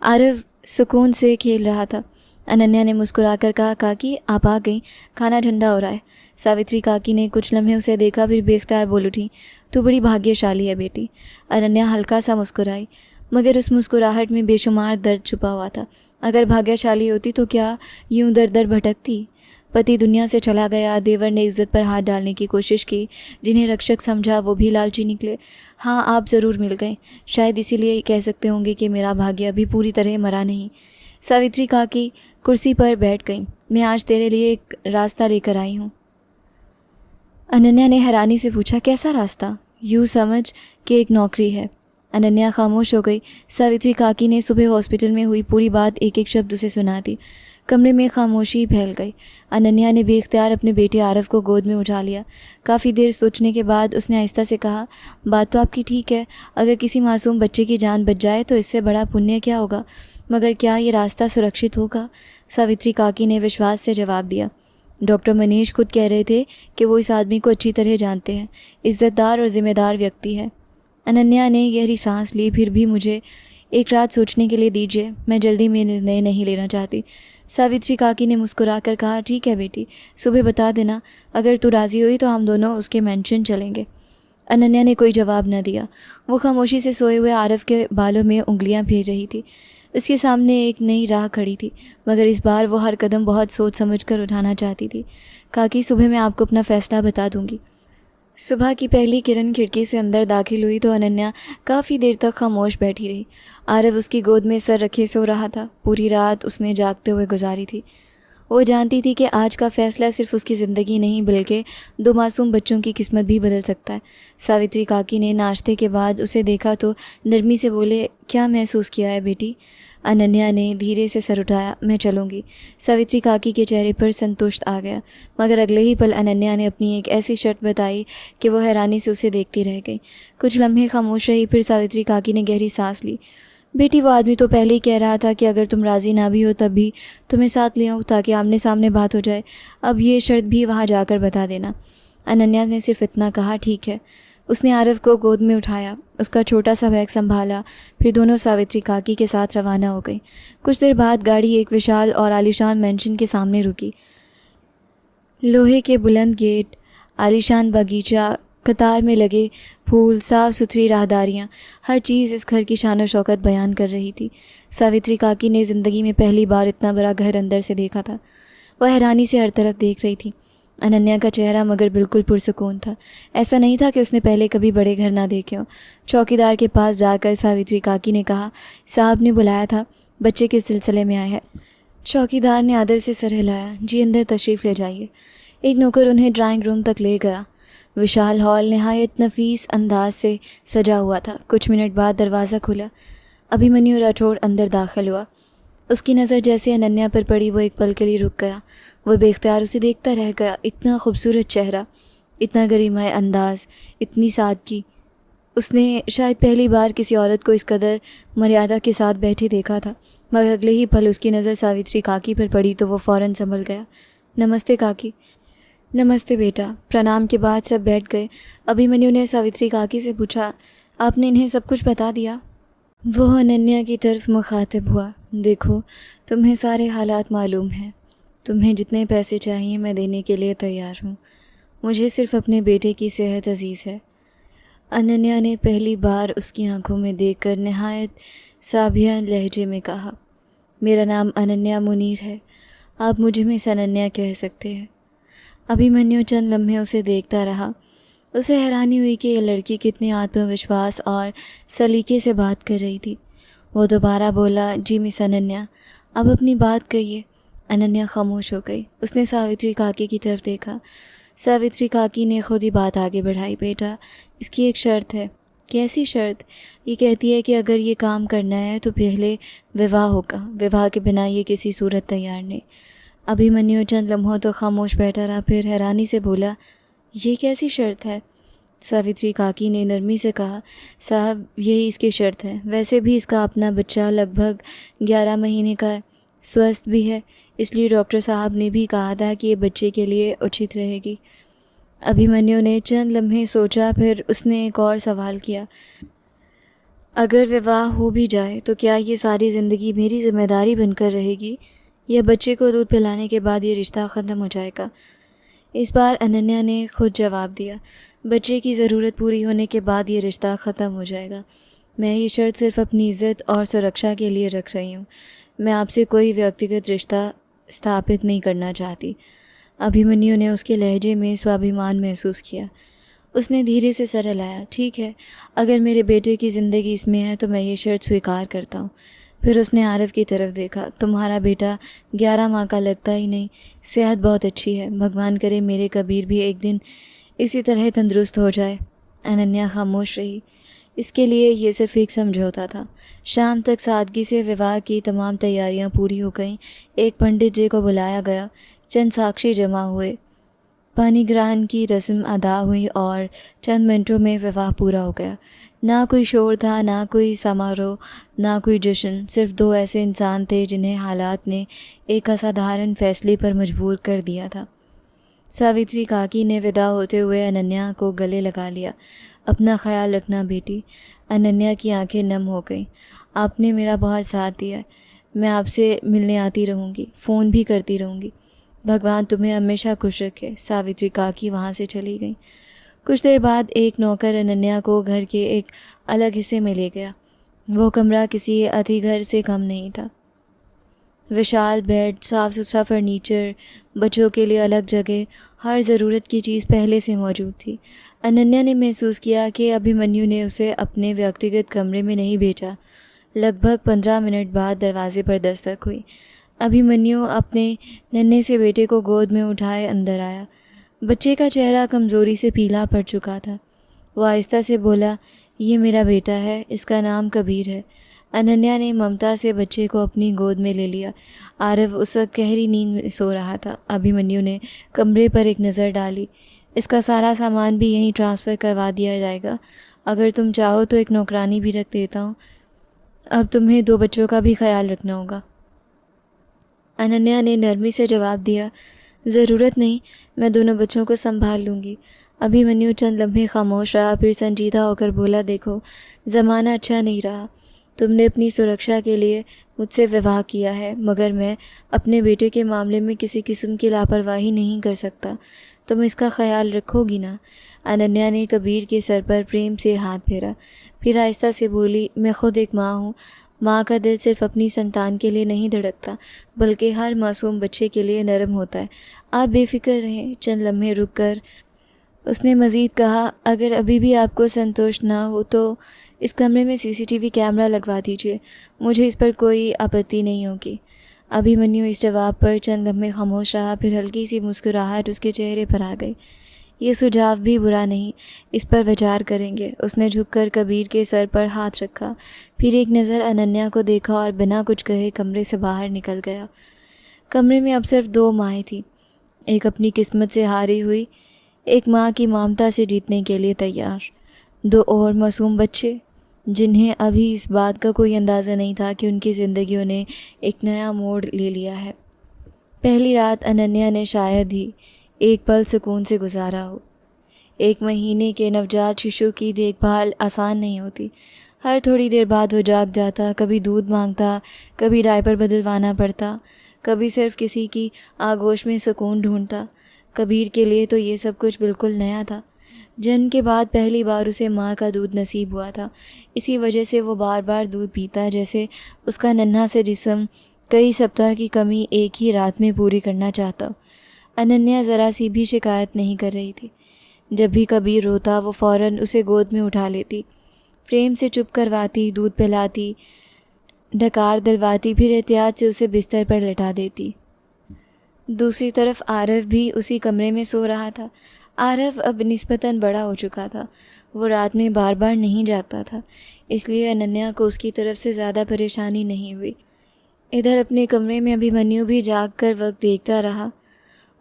आरव सुकून से खेल रहा था। अनन्या ने मुस्कुराकर कहा, काकी आप आ गई, खाना ठंडा हो रहा है। सावित्री काकी ने कुछ लम्हे उसे देखा, फिर बेख्तियार बोल उठी, तू बड़ी भाग्यशाली है बेटी। अनन्या हल्का सा मुस्कुराई, मगर उस मुस्कुराहट में बेशुमार दर्द छुपा हुआ था। अगर भाग्यशाली होती तो क्या यूं दर दर भटकती? पति दुनिया से चला गया, देवर ने इज्जत पर हाथ डालने की कोशिश की, जिन्हें रक्षक समझा वो भी लालची निकले। हाँ, आप ज़रूर मिल गए, शायद इसीलिए कह सकते होंगे कि मेरा भाग्य अभी पूरी तरह मरा नहीं। सावित्री काकी कुर्सी पर बैठ गई। मैं आज तेरे लिए एक रास्ता लेकर आई हूँ। अनन्या ने हैरानी से पूछा, कैसा रास्ता? यूँ समझ कि एक नौकरी है। अनन्या खामोश हो गई। सावित्री काकी ने सुबह हॉस्पिटल में हुई पूरी बात एक एक शब्द उसे सुना दी। कमरे में खामोशी फैल गई। अनन्या ने बेख्तियार अपने बेटे आरव को गोद में उठा लिया। काफ़ी देर सोचने के बाद उसने आहिस्ता से कहा, बात तो आपकी ठीक है, अगर किसी मासूम बच्चे की जान बच जाए तो इससे बड़ा पुण्य क्या होगा, मगर क्या ये रास्ता सुरक्षित होगा? सावित्री काकी ने विश्वास से जवाब दिया। डॉक्टर मनीष खुद कह रहे थे कि वो इस आदमी को अच्छी तरह जानते हैं, इज़्ज़तदार और ज़िम्मेदार व्यक्ति है। अनन्या ने गहरी सांस ली। फिर भी मुझे एक रात सोचने के लिए दीजिए, मैं जल्दी में निर्णय नहीं लेना चाहती। सावित्री काकी ने मुस्कुराकर कहा, ठीक है बेटी, सुबह बता देना, अगर तू राज़ी हुई तो हम दोनों उसके मेंशन चलेंगे। अनन्या ने कोई जवाब न दिया। वो खामोशी से सोए हुए आरव के बालों में उंगलियां फेर रही थी। उसके सामने एक नई राह खड़ी थी, मगर इस बार वो हर कदम बहुत सोच समझ कर उठाना चाहती थी। काकी, सुबह मैं आपको अपना फ़ैसला बता दूंगी। सुबह की पहली किरण खिड़की से अंदर दाखिल हुई तो अनन्या काफ़ी देर तक खामोश बैठी रही। आरव उसकी गोद में सर रखे सो रहा था। पूरी रात उसने जागते हुए गुजारी थी। वो जानती थी कि आज का फ़ैसला सिर्फ उसकी ज़िंदगी नहीं बल्कि 2 मासूम बच्चों की किस्मत भी बदल सकता है। सावित्री काकी ने नाश्ते के बाद उसे देखा तो नरमी से बोले, क्या महसूस किया है बेटी? अनन्या ने धीरे से सर उठाया, मैं चलूँगी। सावित्री काकी के चेहरे पर संतुष्ट आ गया, मगर अगले ही पल अनन्या ने अपनी एक ऐसी शर्त बताई कि वो हैरानी से उसे देखती रह गई। कुछ लम्हे खामोश रही, फिर सावित्री काकी ने गहरी सांस ली। बेटी, वो आदमी तो पहले ही कह रहा था कि अगर तुम राज़ी ना भी हो तब भी तुम्हें साथ ले आऊँ ताकि आमने सामने बात हो जाए। अब ये शर्त भी वहाँ जाकर बता देना। अनन्या ने सिर्फ इतना कहा, ठीक है। उसने आरव को गोद में उठाया, उसका छोटा सा बैग संभाला, फिर दोनों सावित्री काकी के साथ रवाना हो गई। कुछ देर बाद गाड़ी एक विशाल और आलीशान मैंशन के सामने रुकी। लोहे के बुलंद गेट, आलीशान बगीचा, कतार में लगे फूल, साफ़ सुथरी राहदारियाँ, हर चीज़ इस घर की शान और शौकत बयान कर रही थी। सावित्री काकी ने ज़िंदगी में पहली बार इतना बड़ा घर अंदर से देखा था। वह हैरानी से हर तरफ देख रही थी। अनन्या का चेहरा मगर बिल्कुल पुरसुकून था। ऐसा नहीं था कि उसने पहले कभी बड़े घर ना देखे हों। चौकीदार के पास जाकर सावित्री काकी ने कहा, साहब ने बुलाया था, बच्चे के सिलसिले में आए हैं। चौकीदार ने आदर से सर हिलाया, जी अंदर तशरीफ़ ले जाइए। एक नौकर उन्हें ड्राइंग रूम तक ले गया। विशाल हॉल नहायत नफीस अंदाज से सजा हुआ था। कुछ मिनट बाद दरवाज़ा खुला। अभिमन्यु राठौड़ अंदर दाखिल हुआ। उसकी नज़र जैसे अनन्या पर पड़ी, वो एक पल के लिए रुक गया। वो बेख्तियार उसे देखता रह गया। इतना खूबसूरत चेहरा, इतना गरिमाए अंदाज, इतनी सादगी। उसने शायद पहली बार किसी औरत को इस कदर मर्यादा के साथ बैठे देखा था। मगर अगले ही पल उसकी नज़र सावित्री काकी पर पड़ी तो वो फ़ौरन संभल गया। नमस्ते काकी। नमस्ते बेटा। प्रणाम के बाद सब बैठ गए। अभिमन्यु ने सावित्री काकी से पूछा, आपने इन्हें सब कुछ बता दिया? वो अनन्या की तरफ मुखातिब हुआ, देखो, तुम्हें सारे हालात मालूम हैं। तुम्हें जितने पैसे चाहिए मैं देने के लिए तैयार हूँ। मुझे सिर्फ अपने बेटे की सेहत अजीज़ है। अनन्या ने पहली बार उसकी आंखों में देखकर नहायत साबिया लहजे में कहा, मेरा नाम अनन्या मुनीर है, आप मुझे मिस अनन्या कह सकते हैं। अभिमन्यु चंद लम्हे उसे देखता रहा। उसे हैरानी हुई कि यह लड़की कितनी आत्मविश्वास और सलीके से बात कर रही थी। वो दोबारा बोला, जी मिस अनन्या, अब अपनी बात कहिए। अनन्या खामोश हो गई। उसने सावित्री काकी की तरफ देखा। सावित्री काकी ने खुद ही बात आगे बढ़ाई, बेटा, इसकी एक शर्त है। कैसी शर्त? ये कहती है कि अगर ये काम करना है तो पहले विवाह होगा, विवाह के बिना ये किसी सूरत तैयार नहीं। अभिमन्यु चंद लम्हों तो खामोश बैठा रहा, फिर हैरानी से बोला, ये कैसी शर्त है? सावित्री काकी ने नरमी से कहा, साहब, यही इसकी शर्त है। वैसे भी इसका अपना बच्चा लगभग 11 महीने का है, स्वस्थ भी है, इसलिए डॉक्टर साहब ने भी कहा था कि ये बच्चे के लिए उचित रहेगी। अभिमन्यु ने चंद लम्हे सोचा, फिर उसने एक और सवाल किया, अगर विवाह हो भी जाए तो क्या ये सारी ज़िंदगी मेरी ज़िम्मेदारी बनकर रहेगी या बच्चे को दूध पिलाने के बाद ये रिश्ता ख़त्म हो जाएगा? इस बार अनन्या ने खुद जवाब दिया, बच्चे की ज़रूरत पूरी होने के बाद ये रिश्ता ख़त्म हो जाएगा। मैं ये शर्त सिर्फ अपनी इज़्ज़त और सुरक्षा के लिए रख रही हूँ। मैं आपसे कोई व्यक्तिगत रिश्ता स्थापित नहीं करना चाहती। अभिमन्यु ने उसके लहजे में स्वाभिमान महसूस किया। उसने धीरे से सर हिलाया, ठीक है, अगर मेरे बेटे की ज़िंदगी इसमें है तो मैं ये शर्त स्वीकार करता हूँ। फिर उसने आरव की तरफ देखा, तुम्हारा बेटा 11 माह का लगता ही नहीं, सेहत बहुत अच्छी है, भगवान करे मेरे कबीर भी एक दिन इसी तरह तंदुरुस्त हो जाए। अनन्या खामोश रही। इसके लिए ये सिर्फ एक समझौता था। शाम तक सादगी से विवाह की तमाम तैयारियां पूरी हो गईं। एक पंडित जी को बुलाया गया, चंद साक्षी जमा हुए, पानी ग्रहण की रस्म अदा हुई और चंद मिनटों में विवाह पूरा हो गया। ना कोई शोर था, ना कोई समारोह, ना कोई जश्न। सिर्फ दो ऐसे इंसान थे जिन्हें हालात ने एक असाधारण फैसले पर मजबूर कर दिया था। सावित्री काकी ने विदा होते हुए अनन्या को गले लगा लिया। अपना ख्याल रखना बेटी। अनन्या की आंखें नम हो गईं। आपने मेरा बहुत साथ दिया है। मैं आपसे मिलने आती रहूँगी, फ़ोन भी करती रहूँगी। भगवान तुम्हें हमेशा खुश रखे। सावित्री काकी वहाँ से चली गई। कुछ देर बाद एक नौकर अनन्या को घर के एक अलग हिस्से में ले गया। वो कमरा किसी अति घर से कम नहीं था। विशाल बेड, साफ़ सुथरा फर्नीचर, बच्चों के लिए अलग जगह, हर ज़रूरत की चीज़ पहले से मौजूद थी। अनन्या ने महसूस किया कि अभिमन्यु ने उसे अपने व्यक्तिगत कमरे में नहीं भेजा। लगभग 15 मिनट बाद दरवाजे पर दस्तक हुई। अभिमन्यु अपने नन्हे से बेटे को गोद में उठाए अंदर आया। बच्चे का चेहरा कमज़ोरी से पीला पड़ चुका था। वो आहिस्ता से बोला, ये मेरा बेटा है, इसका नाम कबीर है। अनन्या ने ममता से बच्चे को अपनी गोद में ले लिया। आरव उस वक्त गहरी नींद में सो रहा था। अभिमन्यु ने कमरे पर एक नज़र डाली। इसका सारा सामान भी यहीं ट्रांसफ़र करवा दिया जाएगा। अगर तुम चाहो तो एक नौकरानी भी रख देता हूँ। अब तुम्हें 2 बच्चों का भी ख्याल रखना होगा। अनन्या ने नरमी से जवाब दिया, ज़रूरत नहीं, मैं दोनों बच्चों को संभाल लूँगी। अभिमन्यु चंद लम्हे खामोश रहा, फिर संजीदा होकर बोला, देखो ज़माना अच्छा नहीं रहा। तुमने अपनी सुरक्षा के लिए मुझसे विवाह किया है, मगर मैं अपने बेटे के मामले में किसी किस्म की लापरवाही नहीं कर सकता। तुम इसका ख्याल रखोगी ना? अनन्या ने कबीर के सर पर प्रेम से हाथ फेरा, फिर आहिस्ता से बोली, मैं खुद एक माँ हूँ। माँ का दिल सिर्फ अपनी संतान के लिए नहीं धड़कता, बल्कि हर मासूम बच्चे के लिए नरम होता है। आप बेफिक्र रहें। चंद लम्हे रुक कर उसने मज़ीद कहा, अगर अभी भी आपको संतोष ना हो तो इस कमरे में सीसीटीवी कैमरा लगवा दीजिए। मुझे इस पर कोई आपत्ति नहीं होगी। अभिमन्यु इस जवाब पर चंद लम्हे खामोश रहा, फिर हल्की सी मुस्कुराहट उसके चेहरे पर आ गई। ये सुझाव भी बुरा नहीं, इस पर विचार करेंगे। उसने झुककर कबीर के सर पर हाथ रखा, फिर एक नज़र अनन्या को देखा और बिना कुछ कहे कमरे से बाहर निकल गया। कमरे में अब सिर्फ 2 माएँ थीं, एक अपनी किस्मत से हारी हुई, एक माँ की ममता से जीतने के लिए तैयार। 2 और मासूम बच्चे, जिन्हें अभी इस बात का कोई अंदाज़ा नहीं था कि उनकी ज़िंदगियों ने एक नया मोड़ ले लिया है। पहली रात अनन्या ने शायद ही एक पल सुकून से गुजारा हो। 1 महीने के नवजात शिशु की देखभाल आसान नहीं होती। हर थोड़ी देर बाद वो जाग जाता, कभी दूध मांगता, कभी डायपर बदलवाना पड़ता, कभी सिर्फ किसी की आगोश में सुकून ढूंढता। कबीर के लिए तो ये सब कुछ बिल्कुल नया था। जन्म के बाद पहली बार उसे माँ का दूध नसीब हुआ था। इसी वजह से वो बार बार दूध पीता, जैसे उसका नन्हा से जिस्म कई सप्ताह की कमी एक ही रात में पूरी करना चाहता। अनन्या ज़रा सी भी शिकायत नहीं कर रही थी। जब भी कबीर रोता वो फ़ौरन उसे गोद में उठा लेती, प्रेम से चुप करवाती, दूध पिलाती, डकार दिलवाती, फिर एहतियात से उसे बिस्तर पर लेटा देती। दूसरी तरफ आरव भी उसी कमरे में सो रहा था। आरव अब निस्बतन बड़ा हो चुका था। वो रात में बार बार नहीं जागता था, इसलिए अनन्या को उसकी तरफ से ज़्यादा परेशानी नहीं हुई। इधर अपने कमरे में अभिमन्यु भी जाग कर वक्त देखता रहा।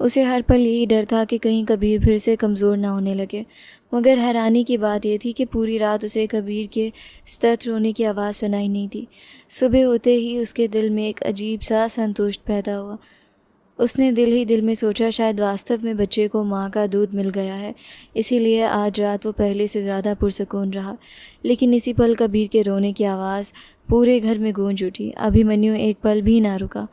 उसे हर पल यही डर था कि कहीं कबीर फिर से कमज़ोर ना होने लगे। मगर हैरानी की बात यह थी कि पूरी रात उसे कबीर के सतत रोने की आवाज़ सुनाई नहीं दी। सुबह होते ही उसके दिल में एक अजीब सा संतोष पैदा हुआ। उसने दिल ही दिल में सोचा, शायद वास्तव में बच्चे को माँ का दूध मिल गया है, इसीलिए आज रात वो पहले से ज़्यादा पुरसकून रहा। लेकिन इसी पल कबीर के रोने की आवाज़ पूरे घर में गूंज उठी। अभिमन्यु एक पल भी ना रुका।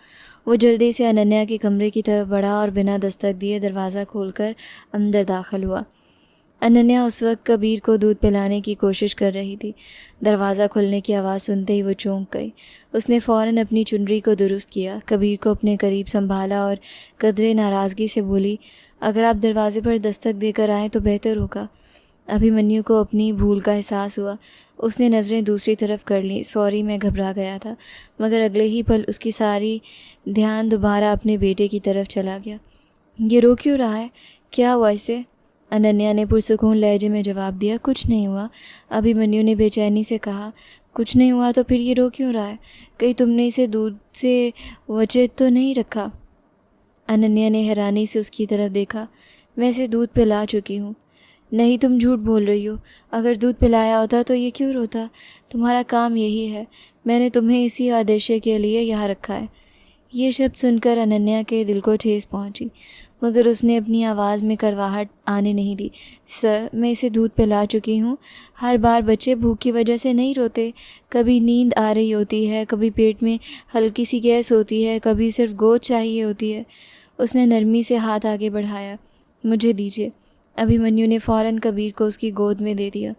वो जल्दी से अनन्या के कमरे की तरफ बढ़ा और बिना दस्तक दिए दरवाज़ा खोलकर अंदर दाखिल हुआ। अनन्या उस वक्त कबीर को दूध पिलाने की कोशिश कर रही थी। दरवाज़ा खुलने की आवाज़ सुनते ही वो चौंक गई। उसने फ़ौरन अपनी चुनरी को दुरुस्त किया, कबीर को अपने करीब संभाला और कदरे नाराज़गी से बोली, अगर आप दरवाज़े पर दस्तक देकर आएँ तो बेहतर होगा। अभिमन्यु को अपनी भूल का एहसास हुआ। उसने नज़रें दूसरी तरफ कर लीं। सॉरी, मैं घबरा गया था। मगर अगले ही पल उसकी सारी ध्यान दोबारा अपने बेटे की तरफ चला गया। ये रो क्यों रहा है? क्या हुआ इसे? अनन्या ने पुरसुकून लहजे में जवाब दिया, कुछ नहीं हुआ। अभिमन्यु ने बेचैनी से कहा, कुछ नहीं हुआ तो फिर ये रो क्यों रहा है? कहीं तुमने इसे दूध से वंचित तो नहीं रखा? अनन्या ने हैरानी से उसकी तरफ देखा। मैं इसे दूध पिला चुकी हूँ। नहीं, तुम झूठ बोल रही हो। अगर दूध पिलाया होता तो ये क्यों रोता? तुम्हारा काम यही है। मैंने तुम्हें इसी आदेश के लिए यहाँ रखा है। ये शब्द सुनकर अनन्या के दिल को ठेस पहुँची, मगर उसने अपनी आवाज़ में कड़वाहट आने नहीं दी। सर, मैं इसे दूध पिला चुकी हूँ। हर बार बच्चे भूख की वजह से नहीं रोते। कभी नींद आ रही होती है, कभी पेट में हल्की सी गैस होती है, कभी सिर्फ गोद चाहिए होती है। उसने नरमी से हाथ आगे बढ़ाया। मुझे दीजिए। अभिमन्यु ने फ़ौरन कबीर को उसकी गोद में दे दिया।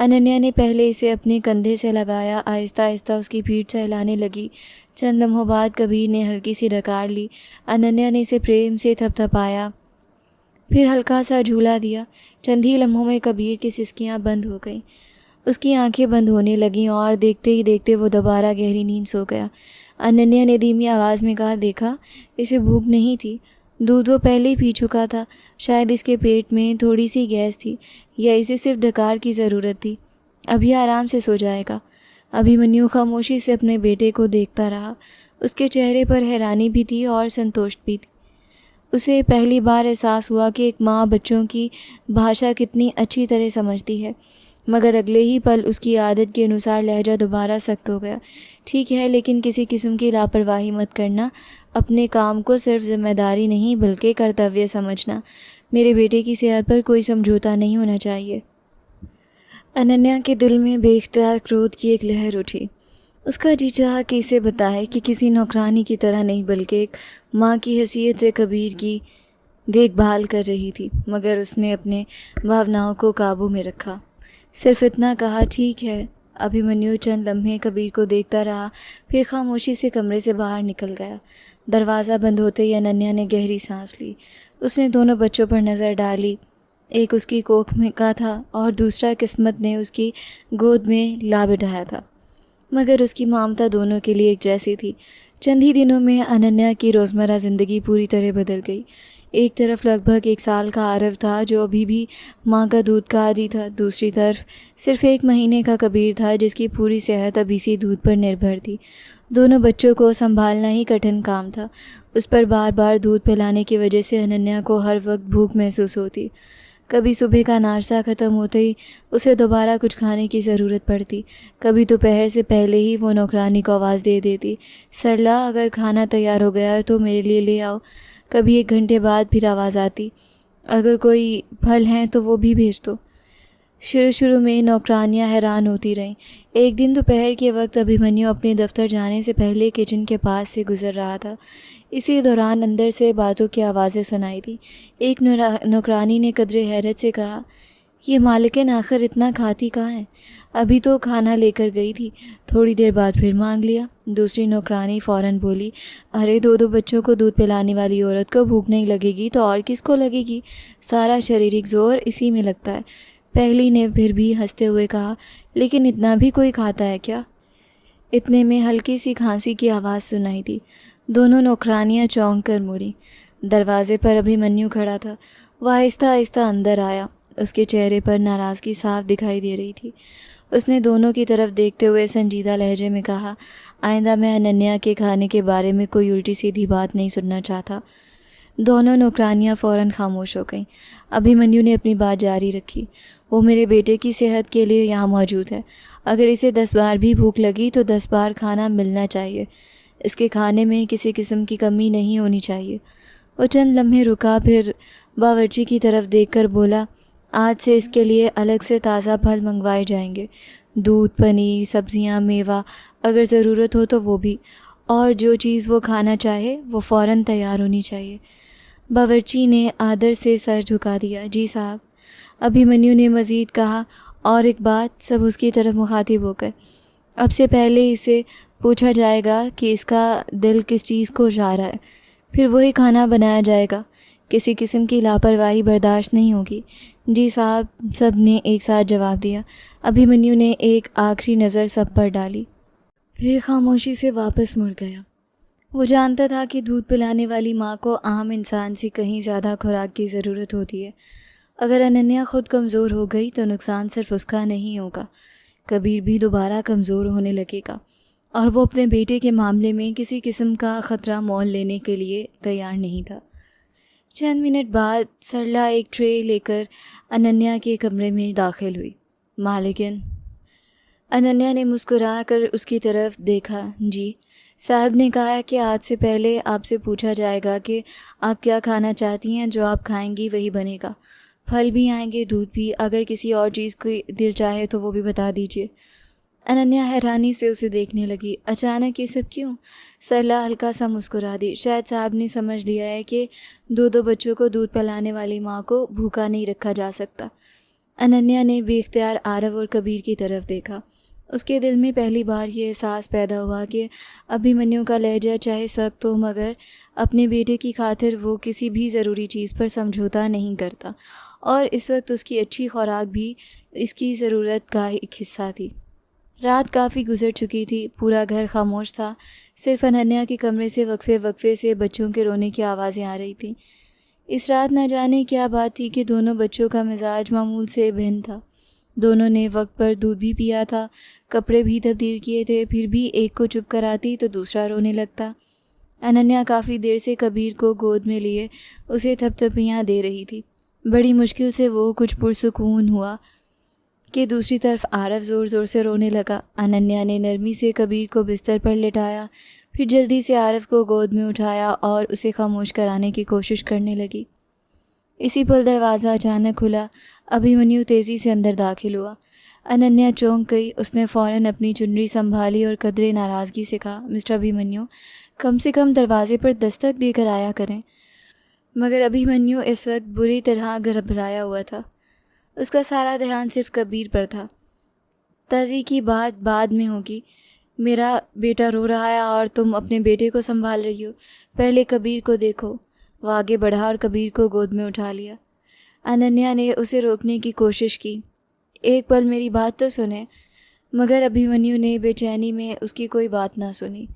अनन्या ने पहले इसे अपने कंधे से लगाया, आहिस्ता आहिस्ता उसकी पीठ सहलाने लगी। चंद लम्हों बाद कबीर ने हल्की सी डकार ली। अनन्या ने इसे प्रेम से थपथपाया, फिर हल्का सा झूला दिया। चंद ही लम्हों में कबीर की सिसकियाँ बंद हो गईं। उसकी आंखें बंद होने लगीं और देखते ही देखते वो दोबारा गहरी नींद सो गया। अनन्या ने धीमी आवाज़ में कहा, देखा, इसे भूख नहीं थी। दूध वो पहले ही पी चुका था। शायद इसके पेट में थोड़ी सी गैस थी या इसे सिर्फ डकार की ज़रूरत थी। अब यह आराम से सो जाएगा। अभिमन्यु खामोशी से अपने बेटे को देखता रहा। उसके चेहरे पर हैरानी भी थी और संतोष भी थी। उसे पहली बार एहसास हुआ कि एक माँ बच्चों की भाषा कितनी अच्छी तरह समझती है। मगर अगले ही पल उसकी आदत के अनुसार लहजा दोबारा सख्त हो गया। ठीक है, लेकिन किसी किस्म की लापरवाही मत करना। अपने काम को सिर्फ जिम्मेदारी नहीं बल्कि कर्तव्य समझना। मेरे बेटे की सेहत पर कोई समझौता नहीं होना चाहिए। अनन्या के दिल में बेख्तियार क्रोध की एक लहर उठी। उसका जी चाहा कि इसे बताए कि किसी नौकरानी की तरह नहीं बल्कि एक माँ की हैसियत से कबीर की देखभाल कर रही थी, मगर उसने अपने भावनाओं को काबू में रखा। सिर्फ इतना कहा, ठीक है। अभिमन्यु चंद लम्हे कबीर को देखता रहा, फिर खामोशी से कमरे से बाहर निकल गया। दरवाज़ा बंद होते ही अनन्या ने गहरी सांस ली। उसने दोनों बच्चों पर नज़र डाली। एक उसकी कोख में का था और दूसरा किस्मत ने उसकी गोद में ला बिठाया था, मगर उसकी ममता दोनों के लिए एक जैसी थी। चंद ही दिनों में अनन्या की रोज़मर्रा ज़िंदगी पूरी तरह बदल गई। एक तरफ लगभग 1 साल का आरव था जो अभी भी माँ का दूध का आदी था। दूसरी तरफ सिर्फ 1 महीने का कबीर था जिसकी पूरी सेहत अब इसी दूध पर निर्भर थी। दोनों बच्चों को संभालना ही कठिन काम था। उस पर बार बार दूध पिलाने की वजह से अनन्या को हर वक्त भूख महसूस होती। कभी सुबह का नाश्ता ख़त्म होते ही उसे दोबारा कुछ खाने की ज़रूरत पड़ती। कभी दोपहर से पहले ही वो नौकरानी को आवाज़ दे देती, सरला, अगर खाना तैयार हो गया है तो मेरे लिए ले आओ। कभी 1 घंटे बाद फिर आवाज़ आती, अगर कोई फल हैं तो वो भी भेज दो। शुरू में नौकरानियां हैरान होती रहीं। एक दिन दोपहर के वक्त अभिमन्यु अपने दफ्तर जाने से पहले किचन के पास से गुजर रहा था। इसी दौरान अंदर से बातों की आवाज़ें सुनाई दी। एक नौकरानी ने कदरे हैरत से कहा, ये मालिकिन आखिर इतना खाती कहाँ है? अभी तो खाना लेकर गई थी, थोड़ी देर बाद फिर मांग लिया। दूसरी नौकरानी फ़ौरन बोली, अरे 2 बच्चों को दूध पिलाने वाली औरत को भूख नहीं लगेगी तो और किसको लगेगी? सारा शारीरिक जोर इसी में लगता है। पहली ने फिर भी हंसते हुए कहा, लेकिन इतना भी कोई खाता है क्या? इतने में हल्की सी खांसी की आवाज़ सुनाई दी। दोनों नौकरानियां चौंक कर मुड़ी। दरवाजे पर अभिमन्यु खड़ा था। वह आहिस्ता आहिस्ता अंदर आया। उसके चेहरे पर नाराज़गी साफ दिखाई दे रही थी। उसने दोनों की तरफ देखते हुए संजीदा लहजे में कहा, आइंदा मैं अनन्या के खाने के बारे में कोई उल्टी सीधी बात नहीं सुनना चाहता। दोनों नौकरानियां फ़ौरन खामोश हो गईं। अभिमन्यु ने अपनी बात जारी रखी, वो मेरे बेटे की सेहत के लिए यहाँ मौजूद है। अगर इसे 10 बार भी भूख लगी तो 10 बार खाना मिलना चाहिए। इसके खाने में किसी किस्म की कमी नहीं होनी चाहिए। वो चंद लम्हे रुका, फिर बावर्ची की तरफ देखकर बोला, आज से इसके लिए अलग से ताज़ा फल मंगवाए जाएंगे। दूध, पनीर, सब्जियां, मेवा, अगर ज़रूरत हो तो वो भी। और जो चीज़ वो खाना चाहे वो फ़ौरन तैयार होनी चाहिए। बावर्ची ने आदर से सर झुका दिया। जी साहब। अभिमन्यु ने मज़ीद कहा, और एक बात, सब उसकी तरफ मुखातिब होकर, अब से पहले इसे पूछा जाएगा कि इसका दिल किस चीज़ को चाह रहा है, फिर वही खाना बनाया जाएगा। किसी किस्म की लापरवाही बर्दाश्त नहीं होगी। जी साहब, सब ने एक साथ जवाब दिया। अभिमन्यु ने एक आखिरी नज़र सब पर डाली, फिर खामोशी से वापस मुड़ गया। वो जानता था कि दूध पिलाने वाली माँ को आम इंसान से कहीं ज़्यादा खुराक की ज़रूरत होती है। अगर अनन्या खुद कमज़ोर हो गई तो नुकसान सिर्फ उसका नहीं होगा, कबीर भी दोबारा कमज़ोर होने लगेगा और वो अपने बेटे के मामले में किसी किस्म का ख़तरा मोल लेने के लिए तैयार नहीं था। चंद मिनट बाद सरला एक ट्रे लेकर अनन्या के कमरे में दाखिल हुई। मालिकिन। अनन्या ने मुस्कुराकर उसकी तरफ देखा। जी, साहब ने कहा कि आज से पहले आपसे पूछा जाएगा कि आप क्या खाना चाहती हैं, जो आप खाएंगी वही बनेगा। फल भी आएंगे, दूध भी, अगर किसी और चीज़ की दिल चाहे तो वो भी बता दीजिए। अनन्या हैरानी से उसे देखने लगी। अचानक ये सब क्यों? सरला हल्का सा मुस्कुरा दी। शायद साहब ने समझ लिया है कि दो बच्चों को दूध पिलाने वाली माँ को भूखा नहीं रखा जा सकता। अनन्या ने बेख्तियार आरव और कबीर की तरफ देखा। उसके दिल में पहली बार ये एहसास पैदा हुआ कि अभिमन्यु का लहजा चाहे सख्त हो, मगर अपने बेटे की खातिर वो किसी भी ज़रूरी चीज़ पर समझौता नहीं करता, और इस वक्त उसकी अच्छी खुराक भी इसकी ज़रूरत का एक हिस्सा थी। रात काफ़ी गुजर चुकी थी। पूरा घर खामोश था। सिर्फ अनन्या के कमरे से वक्फे वक्फे से बच्चों के रोने की आवाज़ें आ रही थीं। इस रात न जाने क्या बात थी कि दोनों बच्चों का मिजाज मामूल से भिन्न था। दोनों ने वक्त पर दूध भी पिया था, कपड़े भी तब्दील किए थे, फिर भी एक को चुप कराती तो दूसरा रोने लगता। अनन्या काफ़ी देर से कबीर को गोद में लिए उसे थपथपियाँ दे रही थी। बड़ी मुश्किल से वो कुछ पुरसुकून हुआ कि दूसरी तरफ आरव ज़ोर ज़ोर से रोने लगा। अनन्या ने नरमी से कबीर को बिस्तर पर लिटाया, फिर जल्दी से आरव को गोद में उठाया और उसे खामोश कराने की कोशिश करने लगी। इसी पल दरवाज़ा अचानक खुला। अभिमन्यु तेज़ी से अंदर दाखिल हुआ। अनन्या चौंक गई। उसने फ़ौरन अपनी चुनरी संभाली और कदरे नाराज़गी से कहा, मिस्टर अभिमन्यु, कम से कम दरवाज़े पर दस्तक देकर आया करें। मगर अभिमन्यु इस वक्त बुरी तरह घबराया हुआ था। उसका सारा ध्यान सिर्फ कबीर पर था। ताज़ी की बात बाद में होगी। मेरा बेटा रो रहा है और तुम अपने बेटे को संभाल रही हो। पहले कबीर को देखो। वो आगे बढ़ा और कबीर को गोद में उठा लिया। अनन्या ने उसे रोकने की कोशिश की। एक पल मेरी बात तो सुने। मगर अभिमन्यु ने बेचैनी में उसकी कोई बात ना सुनी।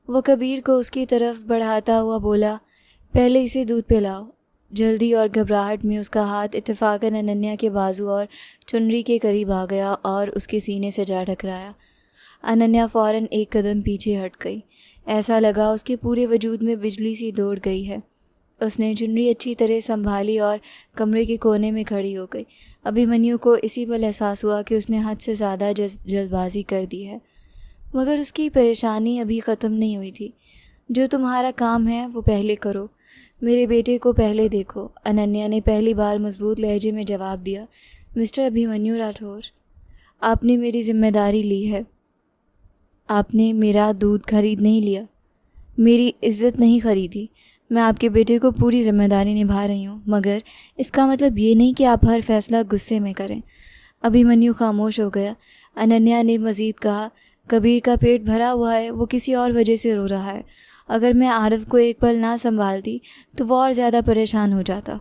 वो कबीर को उसकी तरफ बढ़ाता हुआ बोला, पहले इसे दूध पिलाओ। जल्दी और घबराहट में उसका हाथ इत्तेफाकन अनन्या के बाजू और चुनरी के करीब आ गया और उसके सीने से जा टकराया। अनन्या फ़ौरन एक कदम पीछे हट गई। ऐसा लगा उसके पूरे वजूद में बिजली सी दौड़ गई है। उसने चुनरी अच्छी तरह संभाली और कमरे के कोने में खड़ी हो गई। अभिमन्यु को इसी पल एहसास हुआ कि उसने हद से ज़्यादा जल्दबाजी कर दी है, मगर उसकी परेशानी अभी ख़त्म नहीं हुई थी। जो तुम्हारा काम है वो पहले करो, मेरे बेटे को पहले देखो। अनन्या ने पहली बार मजबूत लहजे में जवाब दिया। मिस्टर अभिमन्यु राठौर, आपने मेरी जिम्मेदारी ली है। आपने मेरा दूध खरीद नहीं लिया, मेरी इज्जत नहीं खरीदी। मैं आपके बेटे को पूरी जिम्मेदारी निभा रही हूँ, मगर इसका मतलब ये नहीं कि आप हर फैसला गुस्से में करें। अभिमन्यु खामोश हो गया। अनन्या ने मज़ीद कहा, कबीर का पेट भरा हुआ है, वो किसी और वजह से रो रहा है। अगर मैं आरव को एक पल ना संभालती तो वो और ज़्यादा परेशान हो जाता।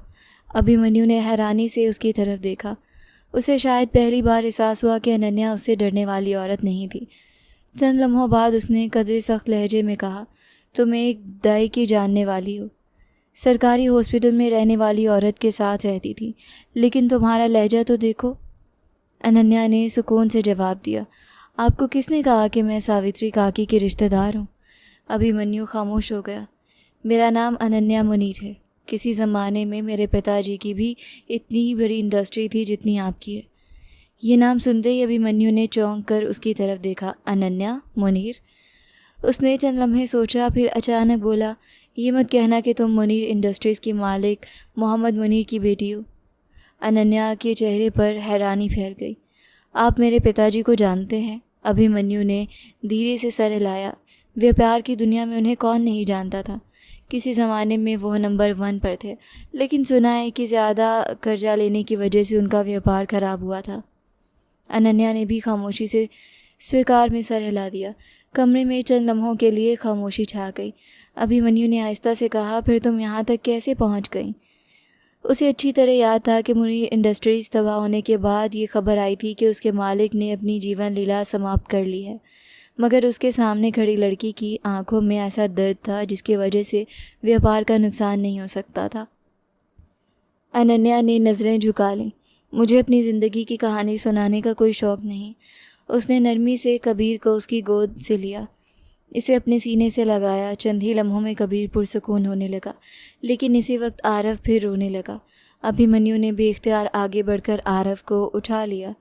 अभिमन्यु ने हैरानी से उसकी तरफ देखा। उसे शायद पहली बार एहसास हुआ कि अनन्या उससे डरने वाली औरत नहीं थी। चंद लम्हों बाद उसने कदरे सख्त लहजे में कहा, तुम एक दाई की जानने वाली हो, सरकारी हॉस्पिटल में रहने वाली औरत के साथ रहती थी, लेकिन तुम्हारा लहजा तो देखो। अनन्या ने सुकून से जवाब दिया, आपको किसने कहा कि मैं सावित्री काकी के रिश्तेदार हूँ? अभिमन्यु खामोश हो गया। मेरा नाम अनन्या मुनीर है। किसी ज़माने में मेरे पिताजी की भी इतनी ही बड़ी इंडस्ट्री थी जितनी आपकी है। ये नाम सुनते ही अभिमन्यु ने चौंक कर उसकी तरफ देखा। अनन्या मुनीर? उसने चंद लम्हे सोचा, फिर अचानक बोला, ये मत कहना कि तुम मुनीर इंडस्ट्रीज़ की मालिक मोहम्मद मुनीर की बेटी हो। अनन्या के चेहरे पर हैरानी फैल गई। आप मेरे पिताजी को जानते हैं? अभिमन्यु ने धीरे से सर हिलाया। व्यापार की दुनिया में उन्हें कौन नहीं जानता था। किसी ज़माने में वो नंबर 1 पर थे, लेकिन सुना है कि ज़्यादा कर्जा लेने की वजह से उनका व्यापार ख़राब हुआ था। अनन्या ने भी खामोशी से स्वीकार में सर हिला दिया। कमरे में चंद लम्हों के लिए खामोशी छा गई। अभिमन्यु ने आहिस्ता से कहा, फिर तुम यहाँ तक कैसे पहुँच गई? उसे अच्छी तरह याद था कि मुनीर इंडस्ट्रीज़ तबाह होने के बाद ये खबर आई थी कि उसके मालिक ने अपनी जीवन लीला समाप्त कर ली है, मगर उसके सामने खड़ी लड़की की आंखों में ऐसा दर्द था जिसकी वजह से व्यापार का नुकसान नहीं हो सकता था। अनन्या ने नज़रें झुका लीं। मुझे अपनी ज़िंदगी की कहानी सुनाने का कोई शौक़ नहीं। उसने नरमी से कबीर को उसकी गोद से लिया, इसे अपने सीने से लगाया। चंद ही लम्हों में कबीर पुरसकून होने लगा, लेकिन इसी वक्त आरव फिर रोने लगा। अभिमन्यु ने बेख्तियार आगे बढ़कर आरव को उठा लिया।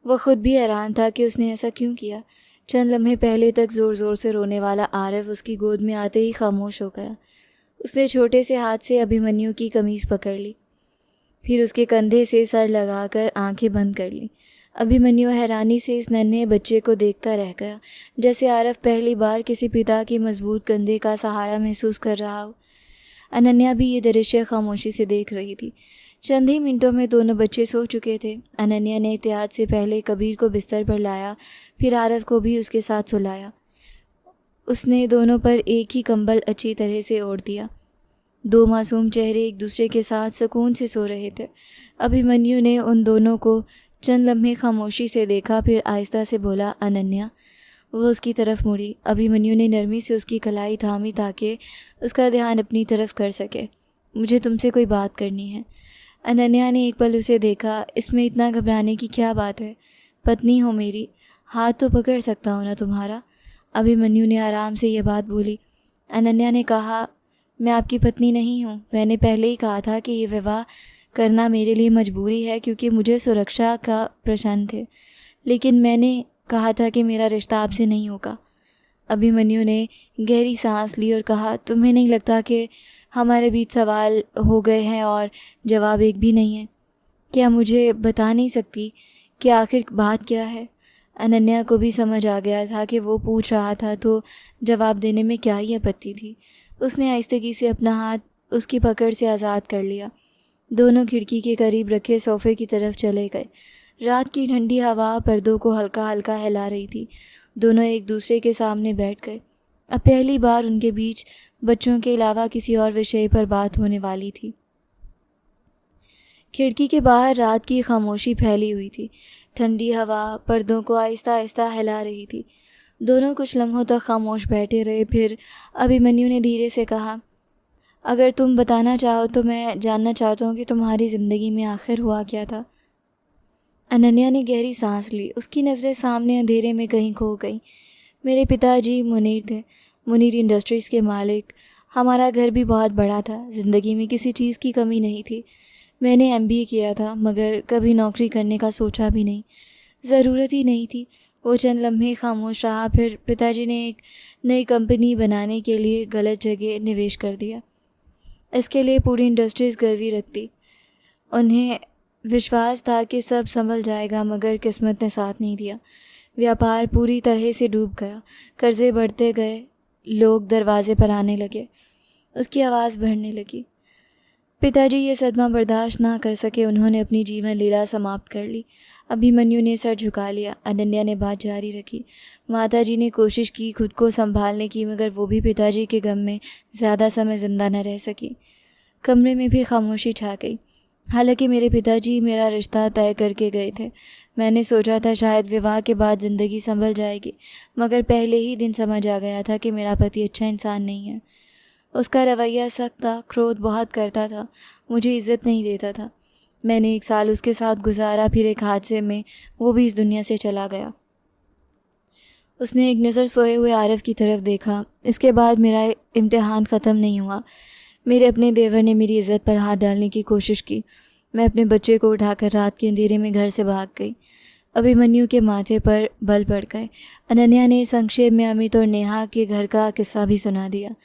वह खुद भी हैरान था कि उसने ऐसा क्यों किया। चंद लम्हे पहले तक ज़ोर ज़ोर से रोने वाला आरव उसकी गोद में आते ही खामोश हो गया। उसने छोटे से हाथ से अभिमन्यु की कमीज़ पकड़ ली, फिर उसके कंधे से सर लगाकर आंखें बंद कर लीं। अभिमन्यु हैरानी से इस नन्हे बच्चे को देखता रह गया, जैसे आरव पहली बार किसी पिता के मजबूत कंधे का सहारा महसूस कर रहा हो। अनन्या भी ये दृश्य खामोशी से देख रही थी। चंद ही मिनटों में दोनों बच्चे सो चुके थे। अनन्या ने एहतियात से पहले कबीर को बिस्तर पर लाया, फिर आरव को भी उसके साथ सुलाया। उसने दोनों पर एक ही कंबल अच्छी तरह से ओढ़ दिया। दो मासूम चेहरे एक दूसरे के साथ सुकून से सो रहे थे। अभिमन्यु ने उन दोनों को चंद लम्हे खामोशी से देखा, फिर आहिस्ता से बोला, अनन्या। वह उसकी तरफ मुड़ी। अभिमन्यु ने नरमी से उसकी कलाई थामी ताकि उसका ध्यान अपनी तरफ कर सके। मुझे तुमसे कोई बात करनी है। अनन्या ने एक पल उसे देखा। इसमें इतना घबराने की क्या बात है? पत्नी हो मेरी, हाथ तो पकड़ सकता हूँ ना तुम्हारा। अभिमन्यु ने आराम से यह बात बोली। अनन्या ने कहा, मैं आपकी पत्नी नहीं हूँ। मैंने पहले ही कहा था कि ये विवाह करना मेरे लिए मजबूरी है, क्योंकि मुझे सुरक्षा का प्रश्न थे, लेकिन मैंने कहा था कि मेरा रिश्ता आपसे नहीं होगा। अभिमन्यु ने गहरी सांस ली और कहा, तुम्हें नहीं लगता कि हमारे बीच सवाल हो गए हैं और जवाब एक भी नहीं है? क्या मुझे बता नहीं सकती कि आखिर बात क्या है? अनन्या को भी समझ आ गया था कि वो पूछ रहा था तो जवाब देने में क्या ही आपत्ति थी। उसने आहिस्तगी से अपना हाथ उसकी पकड़ से आज़ाद कर लिया। दोनों खिड़की के करीब रखे सोफ़े की तरफ चले गए। रात की ठंडी हवा पर्दों को हल्का हल्का हिला रही थी। दोनों एक दूसरे के सामने बैठ गए। अब पहली बार उनके बीच बच्चों के अलावा किसी और विषय पर बात होने वाली थी। खिड़की के बाहर रात की खामोशी फैली हुई थी। ठंडी हवा पर्दों को आहिस्ता आहिस्ता हिला रही थी। दोनों कुछ लम्हों तक खामोश बैठे रहे। फिर अभिमन्यु ने धीरे से कहा, अगर तुम बताना चाहो तो मैं जानना चाहता हूँ कि तुम्हारी ज़िंदगी में आखिर हुआ क्या था। अनन्या ने गहरी सांस ली। उसकी नज़रें सामने अंधेरे में कहीं खो गईं। मेरे पिताजी मुनीर थे, मुनीर इंडस्ट्रीज़ के मालिक। हमारा घर भी बहुत बड़ा था। ज़िंदगी में किसी चीज़ की कमी नहीं थी। मैंने MBA किया था, मगर कभी नौकरी करने का सोचा भी नहीं, ज़रूरत ही नहीं थी। वो चंद लम्हे खामोश रहा। फिर पिताजी ने एक नई कंपनी बनाने के लिए गलत जगह निवेश कर दिया। इसके लिए पूरी इंडस्ट्रीज़ गिरवी रखती। उन्हें विश्वास था कि सब संभल जाएगा, मगर किस्मत ने साथ नहीं दिया। व्यापार पूरी तरह से डूब गया। कर्ज़े बढ़ते गए। लोग दरवाजे पर आने लगे। उसकी आवाज़ बढ़ने लगी। पिताजी ये सदमा बर्दाश्त ना कर सके। उन्होंने अपनी जीवन लीला समाप्त कर ली। अभिमन्यु ने सर झुका लिया। अनन्या ने बात जारी रखी। माताजी ने कोशिश की खुद को संभालने की, मगर वो भी पिताजी के गम में ज़्यादा समय ज़िंदा न रह सकी। कमरे में फिर खामोशी छा गई। हालांकि मेरे पिताजी मेरा रिश्ता तय करके गए थे। मैंने सोचा था शायद विवाह के बाद ज़िंदगी संभल जाएगी, मगर पहले ही दिन समझ आ गया था कि मेरा पति अच्छा इंसान नहीं है। उसका रवैया सख्त था, क्रोध बहुत करता था, मुझे इज़्ज़त नहीं देता था। मैंने 1 साल उसके साथ गुजारा, फिर एक हादसे में वो भी इस दुनिया से चला गया। उसने एक नज़र सोए हुए आरव की तरफ देखा। इसके बाद मेरा इम्तिहान ख़त्म नहीं हुआ। मेरे अपने देवर ने मेरी इज़्ज़त पर हाथ डालने की कोशिश की। मैं अपने बच्चे को उठाकर रात के अंधेरे में घर से भाग गई। अभिमन्यु के माथे पर बल पड़ गए। अनन्या ने संक्षेप में अमित और नेहा के घर का किस्सा भी सुना दिया।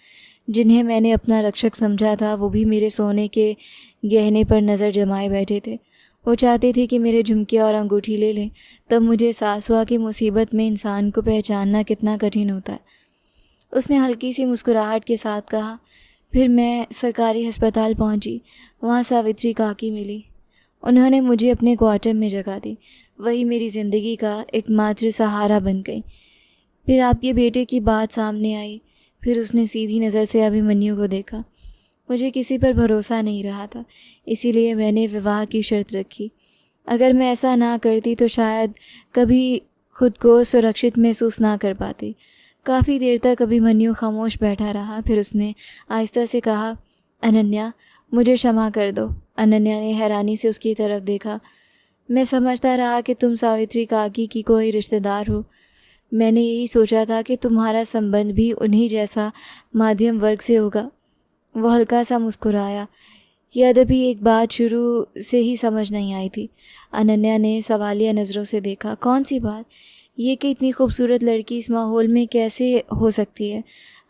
जिन्हें मैंने अपना रक्षक समझा था, वो भी मेरे सोने के गहने पर नज़र जमाए बैठे थे। वो चाहते थे कि मेरे झुमके और अंगूठी ले लें। तब मुझे एहसास हुआ कि मुसीबत में इंसान को पहचानना कितना कठिन होता है। उसने हल्की सी मुस्कुराहट के साथ कहा। फिर मैं सरकारी अस्पताल पहुंची। वहाँ सावित्री काकी मिली। उन्होंने मुझे अपने क्वार्टर में जगह दी। वही मेरी ज़िंदगी का एकमात्र सहारा बन गई। फिर आपके बेटे की बात सामने आई। फिर उसने सीधी नज़र से अभिमन्यु को देखा। मुझे किसी पर भरोसा नहीं रहा था, इसीलिए मैंने विवाह की शर्त रखी। अगर मैं ऐसा ना करती तो शायद कभी खुद को सुरक्षित महसूस ना कर पाती। काफ़ी देर तक अभिमन्यु खामोश बैठा रहा। फिर उसने आहिस्ता से कहा, अनन्या, मुझे क्षमा कर दो। अनन्या ने हैरानी से उसकी तरफ देखा। मैं समझता रहा कि तुम सावित्री काकी की कोई रिश्तेदार हो। मैंने यही सोचा था कि तुम्हारा संबंध भी उन्हीं जैसा मध्यम वर्ग से होगा। वो हल्का सा मुस्कुराया। यद्यपि एक बात शुरू से ही समझ नहीं आई थी। अनन्या ने सवालिया नज़रों से देखा। कौन सी बात? ये कि इतनी खूबसूरत लड़की इस माहौल में कैसे हो सकती है?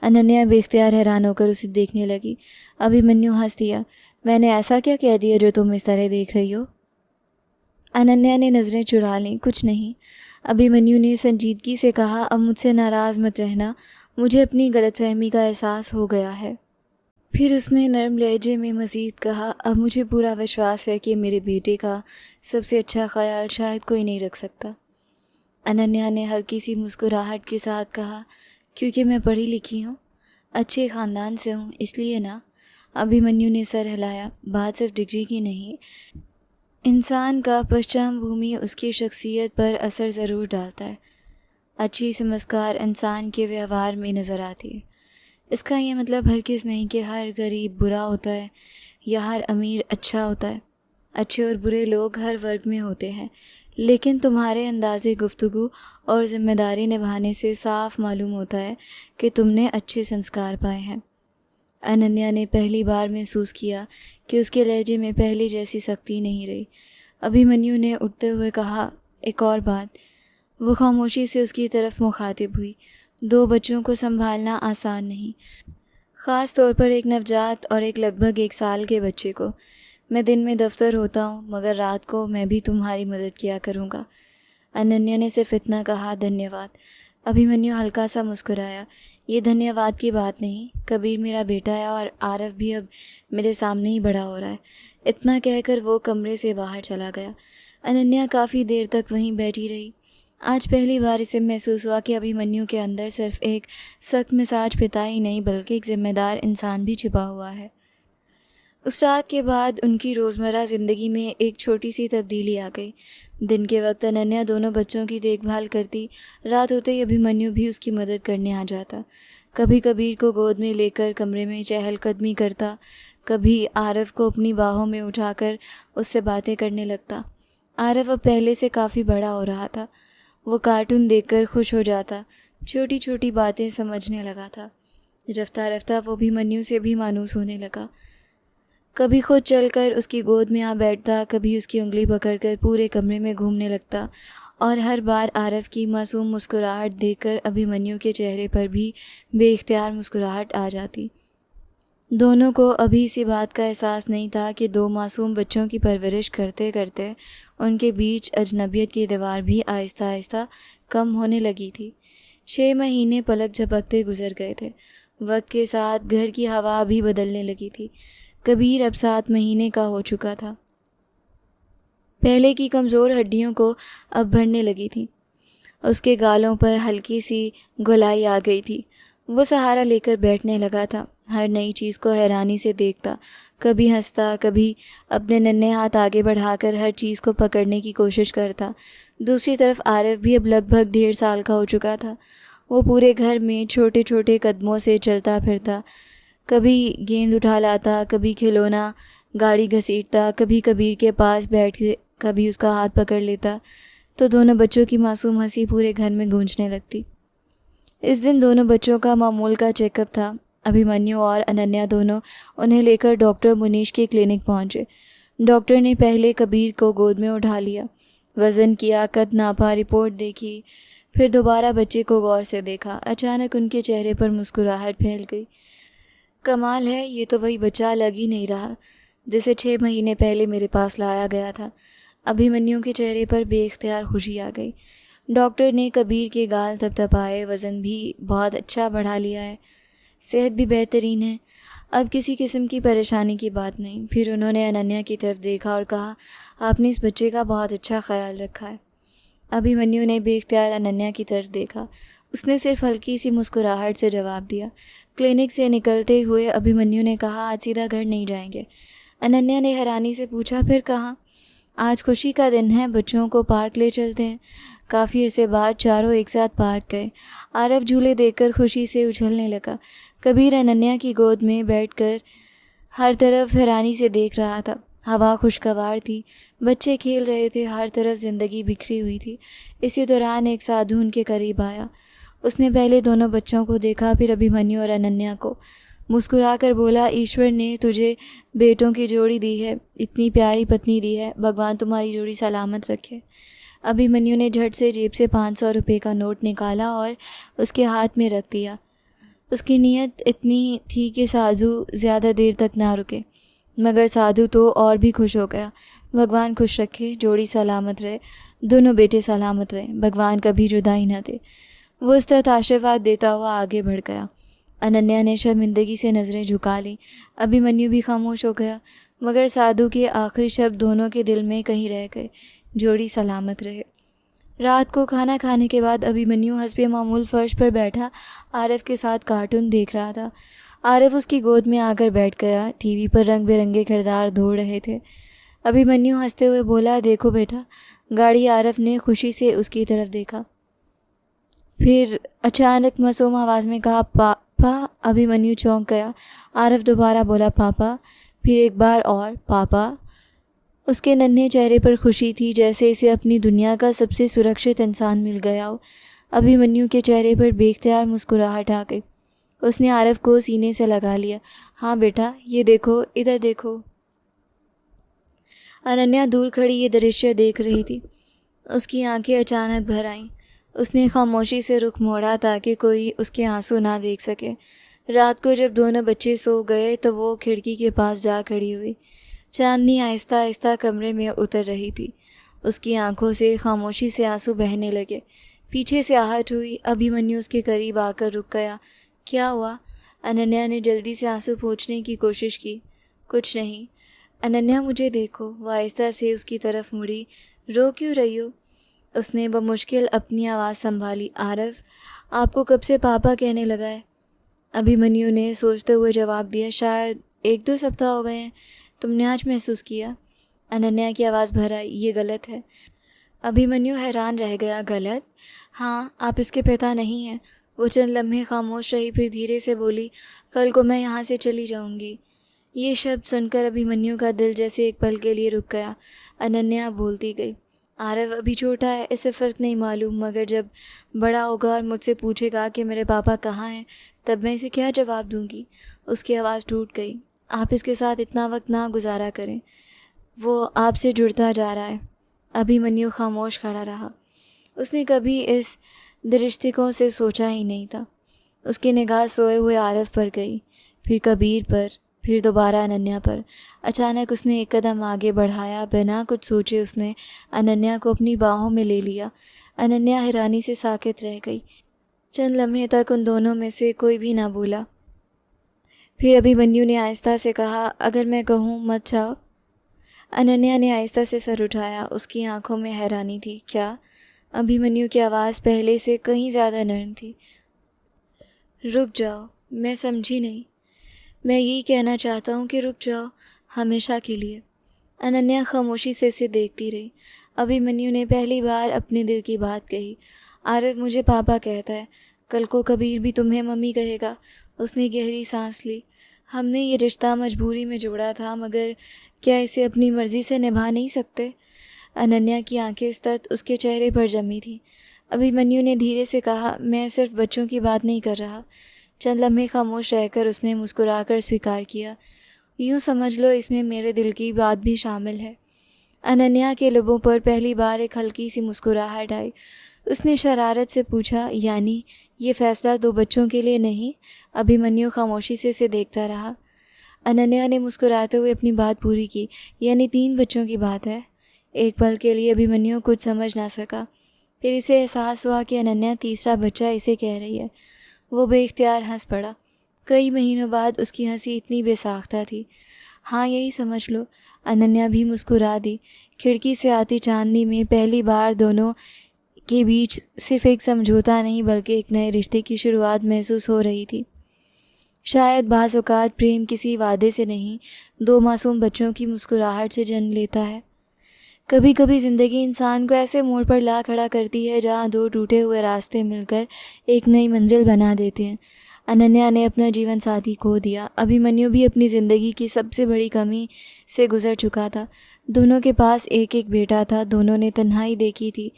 अनन्या बेख्तियार हैरान होकर उसे देखने लगी। अभिमन्यु हंस दिया। मैंने ऐसा क्या कह दिया जो तुम इस तरह देख रही हो? अनन्या ने नज़रें चुरा लीं। कुछ नहीं। अभिमन्यु ने संजीदगी से कहा। अब मुझसे नाराज़ मत रहना, मुझे अपनी गलतफहमी का एहसास हो गया है। फिर उसने नर्म लहजे में मज़ीद कहा, अब मुझे पूरा विश्वास है कि मेरे बेटे का सबसे अच्छा ख्याल शायद कोई नहीं रख सकता। अनन्या ने हल्की सी मुस्कुराहट के साथ कहा, क्योंकि मैं पढ़ी लिखी हूँ, अच्छे ख़ानदान से हूँ, इसलिए ना। अभिमन्यु ने सर हिलाया। बात सिर्फ डिग्री की नहीं, इंसान का पश्चिम भूमि उसकी शख्सियत पर असर ज़रूर डालता है। अच्छी समझकार इंसान के व्यवहार में नज़र आती है। इसका ये मतलब हरगिज़ नहीं कि हर गरीब बुरा होता है या हर अमीर अच्छा होता है। अच्छे और बुरे लोग हर वर्ग में होते हैं, लेकिन तुम्हारे अंदाज़े गुफ्तगू और ज़िम्मेदारी निभाने से साफ मालूम होता है कि तुमने अच्छे संस्कार पाए हैं। अनन्या ने पहली बार महसूस किया कि उसके लहजे में पहले जैसी सख्ती नहीं रही। अभिमन्यु ने उठते हुए कहा, एक और बात। वो खामोशी से उसकी तरफ मुखातिब हुई। 2 बच्चों को संभालना आसान नहीं, ख़ास तौर पर एक नवजात और एक लगभग 1 साल के बच्चे को। मैं दिन में दफ्तर होता हूँ, मगर रात को मैं भी तुम्हारी मदद किया करूँगा। अनन्या ने सिर्फ इतना कहा, धन्यवाद। अभिमन्यु हल्का सा मुस्कुराया। ये धन्यवाद की बात नहीं, कबीर मेरा बेटा है और आरफ भी अब मेरे सामने ही बड़ा हो रहा है। इतना कहकर वो कमरे से बाहर चला गया। अनन्या काफ़ी देर तक वहीं बैठी रही। आज पहली बार इसे महसूस हुआ कि अभिमन्यु के अंदर सिर्फ एक सख्त मिजाज पिता ही नहीं बल्कि एक ज़िम्मेदार इंसान भी छिपा हुआ है। उस रात के बाद उनकी रोज़मर्रा ज़िंदगी में एक छोटी सी तब्दीली आ गई। दिन के वक्त अनन्या दोनों बच्चों की देखभाल करती, रात होते ही अभिमन्यु भी उसकी मदद करने आ जाता। कभी कबीर को गोद में लेकर कमरे में चहलकदमी करता, कभी आरफ को अपनी बाहों में उठाकर उससे बातें करने लगता। आरफ अब पहले से काफ़ी बड़ा हो रहा था। वो कार्टून देखकर खुश हो जाता, छोटी छोटी बातें समझने लगा था। रफ्ता रफ्ता वो अभिमन्यु से भी मानूस होने लगा। कभी खुद चलकर उसकी गोद में आ बैठता, कभी उसकी उंगली पकड़कर पूरे कमरे में घूमने लगता, और हर बार आरफ की मासूम मुस्कुराहट देखकर अभिमन्यु के चेहरे पर भी बेइख्तियार मुस्कुराहट आ जाती। दोनों को अभी इसी बात का एहसास नहीं था कि 2 मासूम बच्चों की परवरिश करते करते उनके बीच अजनबियत की दीवार भी आहिस्ता आहिस्ता कम होने लगी थी। 6 महीने पलक झपकते गुजर गए थे। वक्त के साथ घर की हवा भी बदलने लगी थी। कबीर अब 7 महीने का हो चुका था। पहले की कमज़ोर हड्डियों को अब बढ़ने लगी थी। उसके गालों पर हल्की सी गोलाई आ गई थी। वो सहारा लेकर बैठने लगा था। हर नई चीज़ को हैरानी से देखता, कभी हंसता, कभी अपने नन्हे हाथ आगे बढ़ाकर हर चीज़ को पकड़ने की कोशिश करता। दूसरी तरफ आरिफ भी अब लगभग 1.5 साल का हो चुका था। वो पूरे घर में छोटे छोटे कदमों से चलता फिरता, कभी गेंद उठा लाता, कभी खिलौना गाड़ी घसीटता, कभी कबीर के पास बैठ के कभी उसका हाथ पकड़ लेता, तो दोनों बच्चों की मासूम हंसी पूरे घर में गूंजने लगती। इस दिन दोनों बच्चों का मामूल का चेकअप था। अभिमन्यु और अनन्या दोनों उन्हें लेकर डॉक्टर मुनीश के क्लिनिक पहुंचे। डॉक्टर ने पहले कबीर को गोद में उठा लिया, वज़न किया, कद नापा, रिपोर्ट देखी, फिर दोबारा बच्चे को गौर से देखा। अचानक उनके चेहरे पर मुस्कुराहट फैल गई। कमाल है, ये तो वही बच्चा लग ही नहीं रहा जिसे 6 महीने पहले मेरे पास लाया गया था। अभिमन्यु के चेहरे पर बेइख्तियार खुशी आ गई। डॉक्टर ने कबीर के गाल थपथपाए, वज़न भी बहुत अच्छा बढ़ा लिया है, सेहत भी बेहतरीन है, अब किसी किस्म की परेशानी की बात नहीं। फिर उन्होंने अनन्या की तरफ देखा और कहा, आपने इस बच्चे का बहुत अच्छा ख्याल रखा है। अभिमन्यु ने बेइख्तियार अनन्या की तरफ देखा। उसने सिर्फ हल्की सी मुस्कुराहट से जवाब दिया। क्लिनिक से निकलते हुए अभिमन्यु ने कहा, आज सीधा घर नहीं जाएंगे? अनन्या ने हैरानी से पूछा, फिर कहाँ? आज खुशी का दिन है, बच्चों को पार्क ले चलते हैं। काफ़ी अरसे बाद चारों एक साथ पार्क गए। आरफ झूले देखकर खुशी से उछलने लगा। कबीर अनन्या की गोद में बैठकर हर तरफ हैरानी से देख रहा था। हवा खुशगवार थी, बच्चे खेल रहे थे, हर तरफ ज़िंदगी बिखरी हुई थी। इसी दौरान एक साधु उनके करीब आया। उसने पहले दोनों बच्चों को देखा, फिर अभिमन्यु और अनन्या को। मुस्कुराकर बोला, ईश्वर ने तुझे बेटों की जोड़ी दी है, इतनी प्यारी पत्नी दी है, भगवान तुम्हारी जोड़ी सलामत रखे। अभिमन्यु ने झट से जेब से 500 रुपये का नोट निकाला और उसके हाथ में रख दिया। उसकी नीयत इतनी थी कि साधु ज़्यादा देर तक ना रुके, मगर साधु तो और भी खुश हो गया। भगवान खुश रखे, जोड़ी सलामत रहे, दोनों बेटे सलामत रहे, भगवान कभी जुदाई न दे। वो उस तरह आशीर्वाद देता हुआ आगे बढ़ गया। अनन्या ने शर्मिंदगी से नज़रें झुका लीं। अभिमन्यु भी खामोश हो गया, मगर साधु के आखिरी शब्द दोनों के दिल में कहीं रह गए, जोड़ी सलामत रहे। रात को खाना खाने के बाद अभिमन्यु हस्बे मामूल फर्श पर बैठा आरिफ के साथ कार्टून देख रहा था। आरिफ उसकी गोद में आकर बैठ गया। टीवी पर रंग बिरंगे किरदार दौड़ रहे थे। अभिमन्यु हंसते हुए बोला, देखो बेटा, गाड़ी। आरिफ ने खुशी से उसकी तरफ देखा, फिर अचानक मासूम आवाज़ में कहा, पापा। अभिमन्यु चौंक गया। आरिफ दोबारा बोला, पापा, फिर एक बार और, पापा। उसके नन्हे चेहरे पर खुशी थी, जैसे इसे अपनी दुनिया का सबसे सुरक्षित इंसान मिल गया हो। अभिमन्यु के चेहरे पर बेख्तियार मुस्कुराहट आ गई। उसने आरिफ को सीने से लगा लिया। हाँ बेटा, ये देखो, इधर देखो। अनन्या दूर खड़ी ये दृश्य देख रही थी। उसकी आंखें अचानक भर आईं। उसने खामोशी से रुख मोड़ा ताकि कोई उसके आंसू ना देख सके। रात को जब दोनों बच्चे सो गए तो वो खिड़की के पास जा खड़ी हुई। चांदनी आहिस्ता आहिस्ता कमरे में उतर रही थी। उसकी आंखों से खामोशी से आंसू बहने लगे। पीछे से आहट हुई। अभिमन्यु उसके करीब आकर रुक गया। क्या हुआ? अनन्या ने जल्दी से आंसू पोंछने की कोशिश की। कुछ नहीं। अनन्या, मुझे देखो। वह आहिस्ता से उसकी तरफ मुड़ी। रो क्यों रही हो? उसने बमुश्किल अपनी आवाज़ संभाली। आरिफ आपको कब से पापा कहने लगा है? अभिमन्यु ने सोचते हुए जवाब दिया, शायद 1-2 सप्ताह हो गए हैं। तुमने आज महसूस किया? अनन्या की आवाज़ भर आई। ये गलत है। अभिमन्यु हैरान रह गया। गलत? हाँ, आप इसके पिता नहीं हैं। वो चंद लम्हे खामोश रही, फिर धीरे से बोली, कल को मैं यहाँ से चली जाऊँगी। ये शब्द सुनकर अभिमन्यु का दिल जैसे एक पल के लिए रुक गया। अनन्या बोलती गई, आरव अभी छोटा है, इसे फ़र्क नहीं मालूम, मगर जब बड़ा होगा और मुझसे पूछेगा कि मेरे पापा कहाँ हैं, तब मैं इसे क्या जवाब दूँगी? उसकी आवाज़ टूट गई। आप इसके साथ इतना वक्त ना गुजारा करें, वो आपसे जुड़ता जा रहा है। अभिमन्यु खामोश खड़ा रहा। उसने कभी इस दृष्टिकोण से सोचा ही नहीं था। उसकी निगाह सोए हुए आरिफ पर गई, फिर कबीर पर, फिर दोबारा अनन्या पर। अचानक उसने एक कदम आगे बढ़ाया। बिना कुछ सोचे उसने अनन्या को अपनी बाहों में ले लिया। अनन्या हैरानी से साकित रह गई। चंद लम्हे तक उन दोनों में से कोई भी ना बोला। फिर अभिमन्यु ने आहिस्ता से कहा, अगर मैं कहूँ मत जाओ? अनन्या ने आहिस्ता से सर उठाया। उसकी आंखों में हैरानी थी। क्या? अभिमन्यु की आवाज़ पहले से कहीं ज़्यादा नरम थी। रुक जाओ। मैं समझी नहीं। मैं यही कहना चाहता हूँ कि रुक जाओ, हमेशा के लिए। अनन्या खामोशी से इसे देखती रही। अभिमन्यु ने पहली बार अपने दिल की बात कही। आरिफ मुझे पापा कहता है, कल को कबीर भी तुम्हें मम्मी कहेगा। उसने गहरी सांस ली। हमने ये रिश्ता मजबूरी में जोड़ा था, मगर क्या इसे अपनी मर्ज़ी से निभा नहीं सकते? अनन्या की आंखें सतत उसके चेहरे पर जमी थी। अभिमन्यु ने धीरे से कहा, मैं सिर्फ बच्चों की बात नहीं कर रहा। चंद लम्हे खामोश रहकर उसने मुस्कुराकर स्वीकार किया, यूँ समझ लो इसमें मेरे दिल की बात भी शामिल है। अनन्या के लबों पर पहली बार एक हल्की सी मुस्कुराहट आई। उसने शरारत से पूछा, यानी ये फ़ैसला 2 बच्चों के लिए नहीं? अभिमन्यु खामोशी से इसे देखता रहा। अनन्या ने मुस्कुराते हुए अपनी बात पूरी की, यानी 3 बच्चों की बात है। एक पल के लिए अभिमन्यु कुछ समझ ना सका। फिर इसे एहसास हुआ कि अनन्या तीसरा बच्चा इसे कह रही है। वो बेइख्तियार हंस पड़ा। कई महीनों बाद उसकी हंसी इतनी बेसाख्ता थी। हाँ, यही समझ लो। अनन्या भी मुस्कुरा दी। खिड़की से आती चांदनी में पहली बार दोनों के बीच सिर्फ एक समझौता नहीं, बल्कि एक नए रिश्ते की शुरुआत महसूस हो रही थी। शायद बाज़ औक़ात प्रेम किसी वादे से नहीं, 2 मासूम बच्चों की मुस्कुराहट से जन्म लेता है। कभी कभी ज़िंदगी इंसान को ऐसे मोड़ पर ला खड़ा करती है जहाँ 2 टूटे हुए रास्ते मिलकर एक नई मंजिल बना देते हैं। अनन्या ने अपना जीवन साथी खो दिया। अभिमन्यु भी अपनी ज़िंदगी की सबसे बड़ी कमी से गुजर चुका था। दोनों के पास एक एक बेटा था। दोनों ने तन्हाई देखी थी,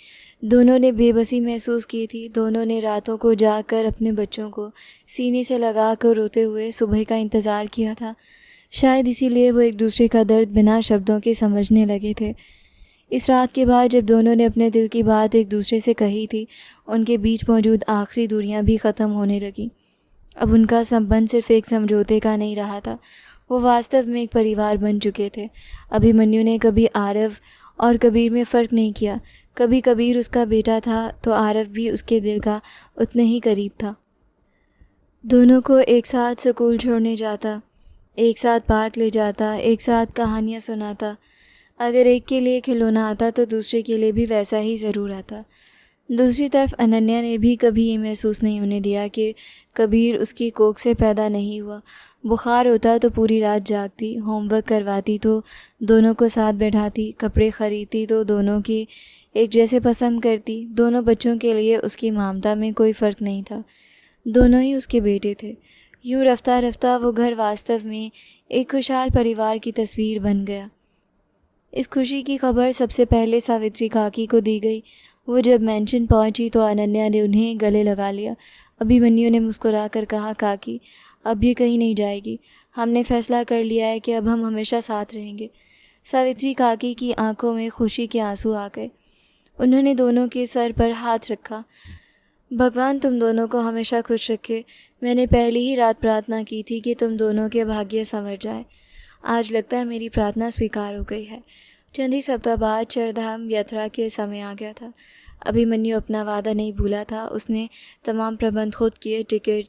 दोनों ने बेबसी महसूस की थी, दोनों ने रातों को जाकर अपने बच्चों को सीने से लगा कर रोते हुए सुबह का इंतज़ार किया था। शायद इसीलिए वो एक दूसरे का दर्द बिना शब्दों के समझने लगे थे। इस रात के बाद जब दोनों ने अपने दिल की बात एक दूसरे से कही थी, उनके बीच मौजूद आखिरी दूरियां भी ख़त्म होने लगी। अब उनका संबंध सिर्फ एक समझौते का नहीं रहा था, वो वास्तव में एक परिवार बन चुके थे। अभिमन्यु ने कभी आरव और कबीर में फ़र्क नहीं किया। कभी कबीर उसका बेटा था तो आरव भी उसके दिल का उतने ही करीब था। दोनों को एक साथ स्कूल छोड़ने जाता, एक साथ पार्क ले जाता, एक साथ कहानियाँ सुनाता। अगर एक के लिए खिलौना आता तो दूसरे के लिए भी वैसा ही ज़रूर आता। दूसरी तरफ अनन्या ने भी कभी ये महसूस नहीं होने दिया कि कबीर उसकी कोख से पैदा नहीं हुआ। बुखार होता तो पूरी रात जागती, होमवर्क करवाती तो दोनों को साथ बैठाती, कपड़े ख़रीदती तो दोनों की एक जैसे पसंद करती। दोनों बच्चों के लिए उसकी ममता में कोई फ़र्क नहीं था, दोनों ही उसके बेटे थे। यूँ रफ्ता रफ्ता वो घर वास्तव में एक खुशहाल परिवार की तस्वीर बन गया। इस खुशी की खबर सबसे पहले सावित्री काकी को दी गई। वो जब मेंशन पहुंची तो अनन्या ने उन्हें गले लगा लिया। अभिमन्यु ने मुस्कुरा कर कहा, काकी अब ये कहीं नहीं जाएगी, हमने फैसला कर लिया है कि अब हम हमेशा साथ रहेंगे। सावित्री काकी की आंखों में खुशी के आंसू आ गए। उन्होंने दोनों के सर पर हाथ रखा। भगवान तुम दोनों को हमेशा खुश रखे। मैंने पहली ही रात प्रार्थना की थी कि तुम दोनों के भाग्य संवर जाए। आज लगता है मेरी प्रार्थना स्वीकार हो गई है। चंद ही सप्ताह बाद चारधाम यात्रा के समय आ गया था। अभिमन्यु अपना वादा नहीं भूला था। उसने तमाम प्रबंध खुद किए, टिकट,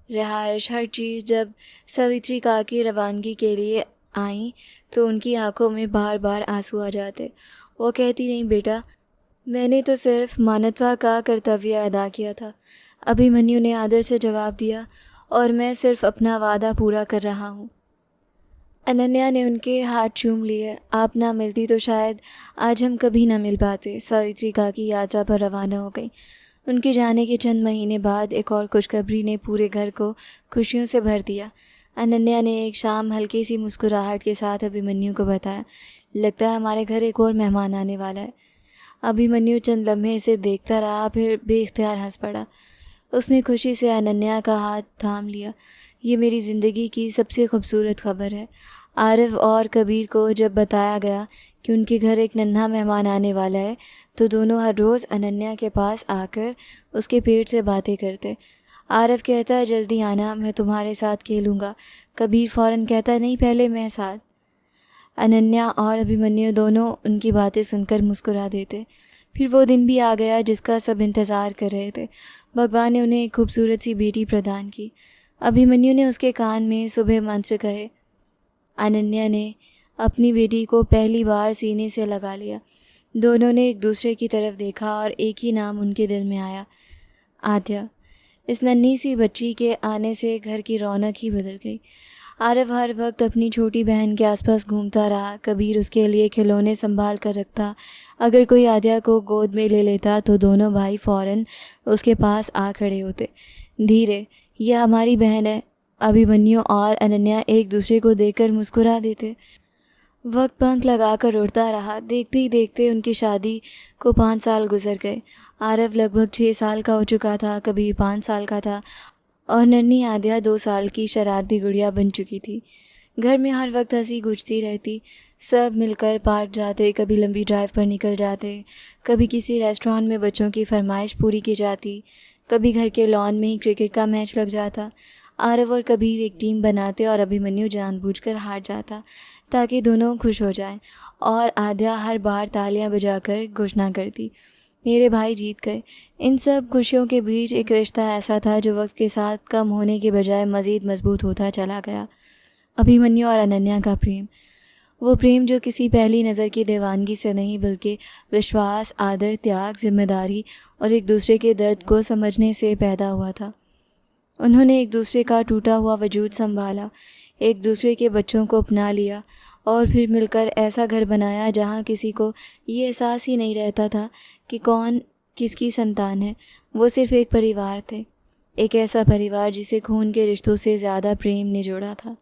रिहाइश, हर चीज़। जब सावित्री काकी रवानगी के लिए आई तो उनकी आंखों में बार बार आंसू आ जाते। वो कहती, नहीं बेटा, मैंने तो सिर्फ मानवता का कर्तव्य अदा किया था। अभिमन्यु ने आदर से जवाब दिया, और मैं सिर्फ अपना वादा पूरा कर रहा हूँ। अनन्या ने उनके हाथ चूम लिए। आप ना मिलती तो शायद आज हम कभी ना मिल पाते। सावित्री काकी यात्रा पर रवाना हो गई। उनके जाने के चंद महीने बाद एक और खुशखबरी ने पूरे घर को खुशियों से भर दिया। अनन्या ने एक शाम हल्की सी मुस्कुराहट के साथ अभिमन्यु को बताया, लगता है हमारे घर एक और मेहमान आने वाला है। अभिमन्यु चंद लम्हे इसे देखता रहा, फिर बेख्तियार हंस पड़ा। उसने खुशी से अनन्या का हाथ थाम लिया। ये मेरी ज़िंदगी की सबसे खूबसूरत खबर है। आरव और कबीर को जब बताया गया कि उनके घर एक नन्हा मेहमान आने वाला है तो दोनों हर रोज़ अनन्या के पास आकर उसके पेट से बातें करते। आरव कहता है, जल्दी आना, मैं तुम्हारे साथ खेलूँगा। कबीर फ़ौरन कहता है, नहीं, पहले मैं साथ। अनन्या और अभिमन्यु दोनों उनकी बातें सुनकर मुस्कुरा देते। फिर वो दिन भी आ गया जिसका सब इंतज़ार कर रहे थे। भगवान ने उन्हें एक खूबसूरत सी बेटी प्रदान की। अभिमन्यु ने उसके कान में सुबह मंत्र कहे। अनन्या ने अपनी बेटी को पहली बार सीने से लगा लिया। दोनों ने एक दूसरे की तरफ देखा और एक ही नाम उनके दिल में आया, आद्या। इस नन्ही सी बच्ची के आने से घर की रौनक ही बदल गई। आरव हर वक्त अपनी छोटी बहन के आसपास घूमता रहा। कबीर उसके लिए खिलौने संभाल कर रखता। अगर कोई आद्या को गोद में ले लेता तो दोनों भाई फ़ौरन उसके पास आ खड़े होते। धीरे, यह हमारी बहन है। अभिमन्यु और अनन्या एक दूसरे को देखकर मुस्कुरा देते। वक्त पंख लगाकर उड़ता रहा। देखते ही देखते उनकी शादी को 5 साल गुजर गए। आरव लगभग 6 साल का हो चुका था, कबीर 5 साल का था और नन्ही आद्या 2 साल की शरारती गुड़िया बन चुकी थी। घर में हर वक्त हंसी गूंजती रहती। सब मिलकर पार्क जाते, कभी लंबी ड्राइव पर निकल जाते, कभी किसी रेस्टोरेंट में बच्चों की फरमाइश पूरी की जाती, कभी घर के लॉन में ही क्रिकेट का मैच लग जाता। आरव और कबीर एक टीम बनाते और अभिमन्यु जानबूझकर हार जाता ताकि दोनों खुश हो जाएं, और आद्या हर बार तालियां बजाकर घोषणा करती, मेरे भाई जीत गए। इन सब खुशियों के बीच एक रिश्ता ऐसा था जो वक्त के साथ कम होने के बजाय मज़ीद मजबूत होता चला गया। अभिमन्यु और अनन्या का प्रेम, वो प्रेम जो किसी पहली नज़र की दीवानगी से नहीं बल्कि विश्वास, आदर, त्याग, जिम्मेदारी और एक दूसरे के दर्द को समझने से पैदा हुआ था। उन्होंने एक दूसरे का टूटा हुआ वजूद संभाला, एक दूसरे के बच्चों को अपना लिया और फिर मिलकर ऐसा घर बनाया जहाँ किसी को ये एहसास ही नहीं रहता था कि कौन किसकी संतान है। वो सिर्फ एक परिवार थे, एक ऐसा परिवार जिसे खून के रिश्तों से ज़्यादा प्रेम ने जोड़ा था।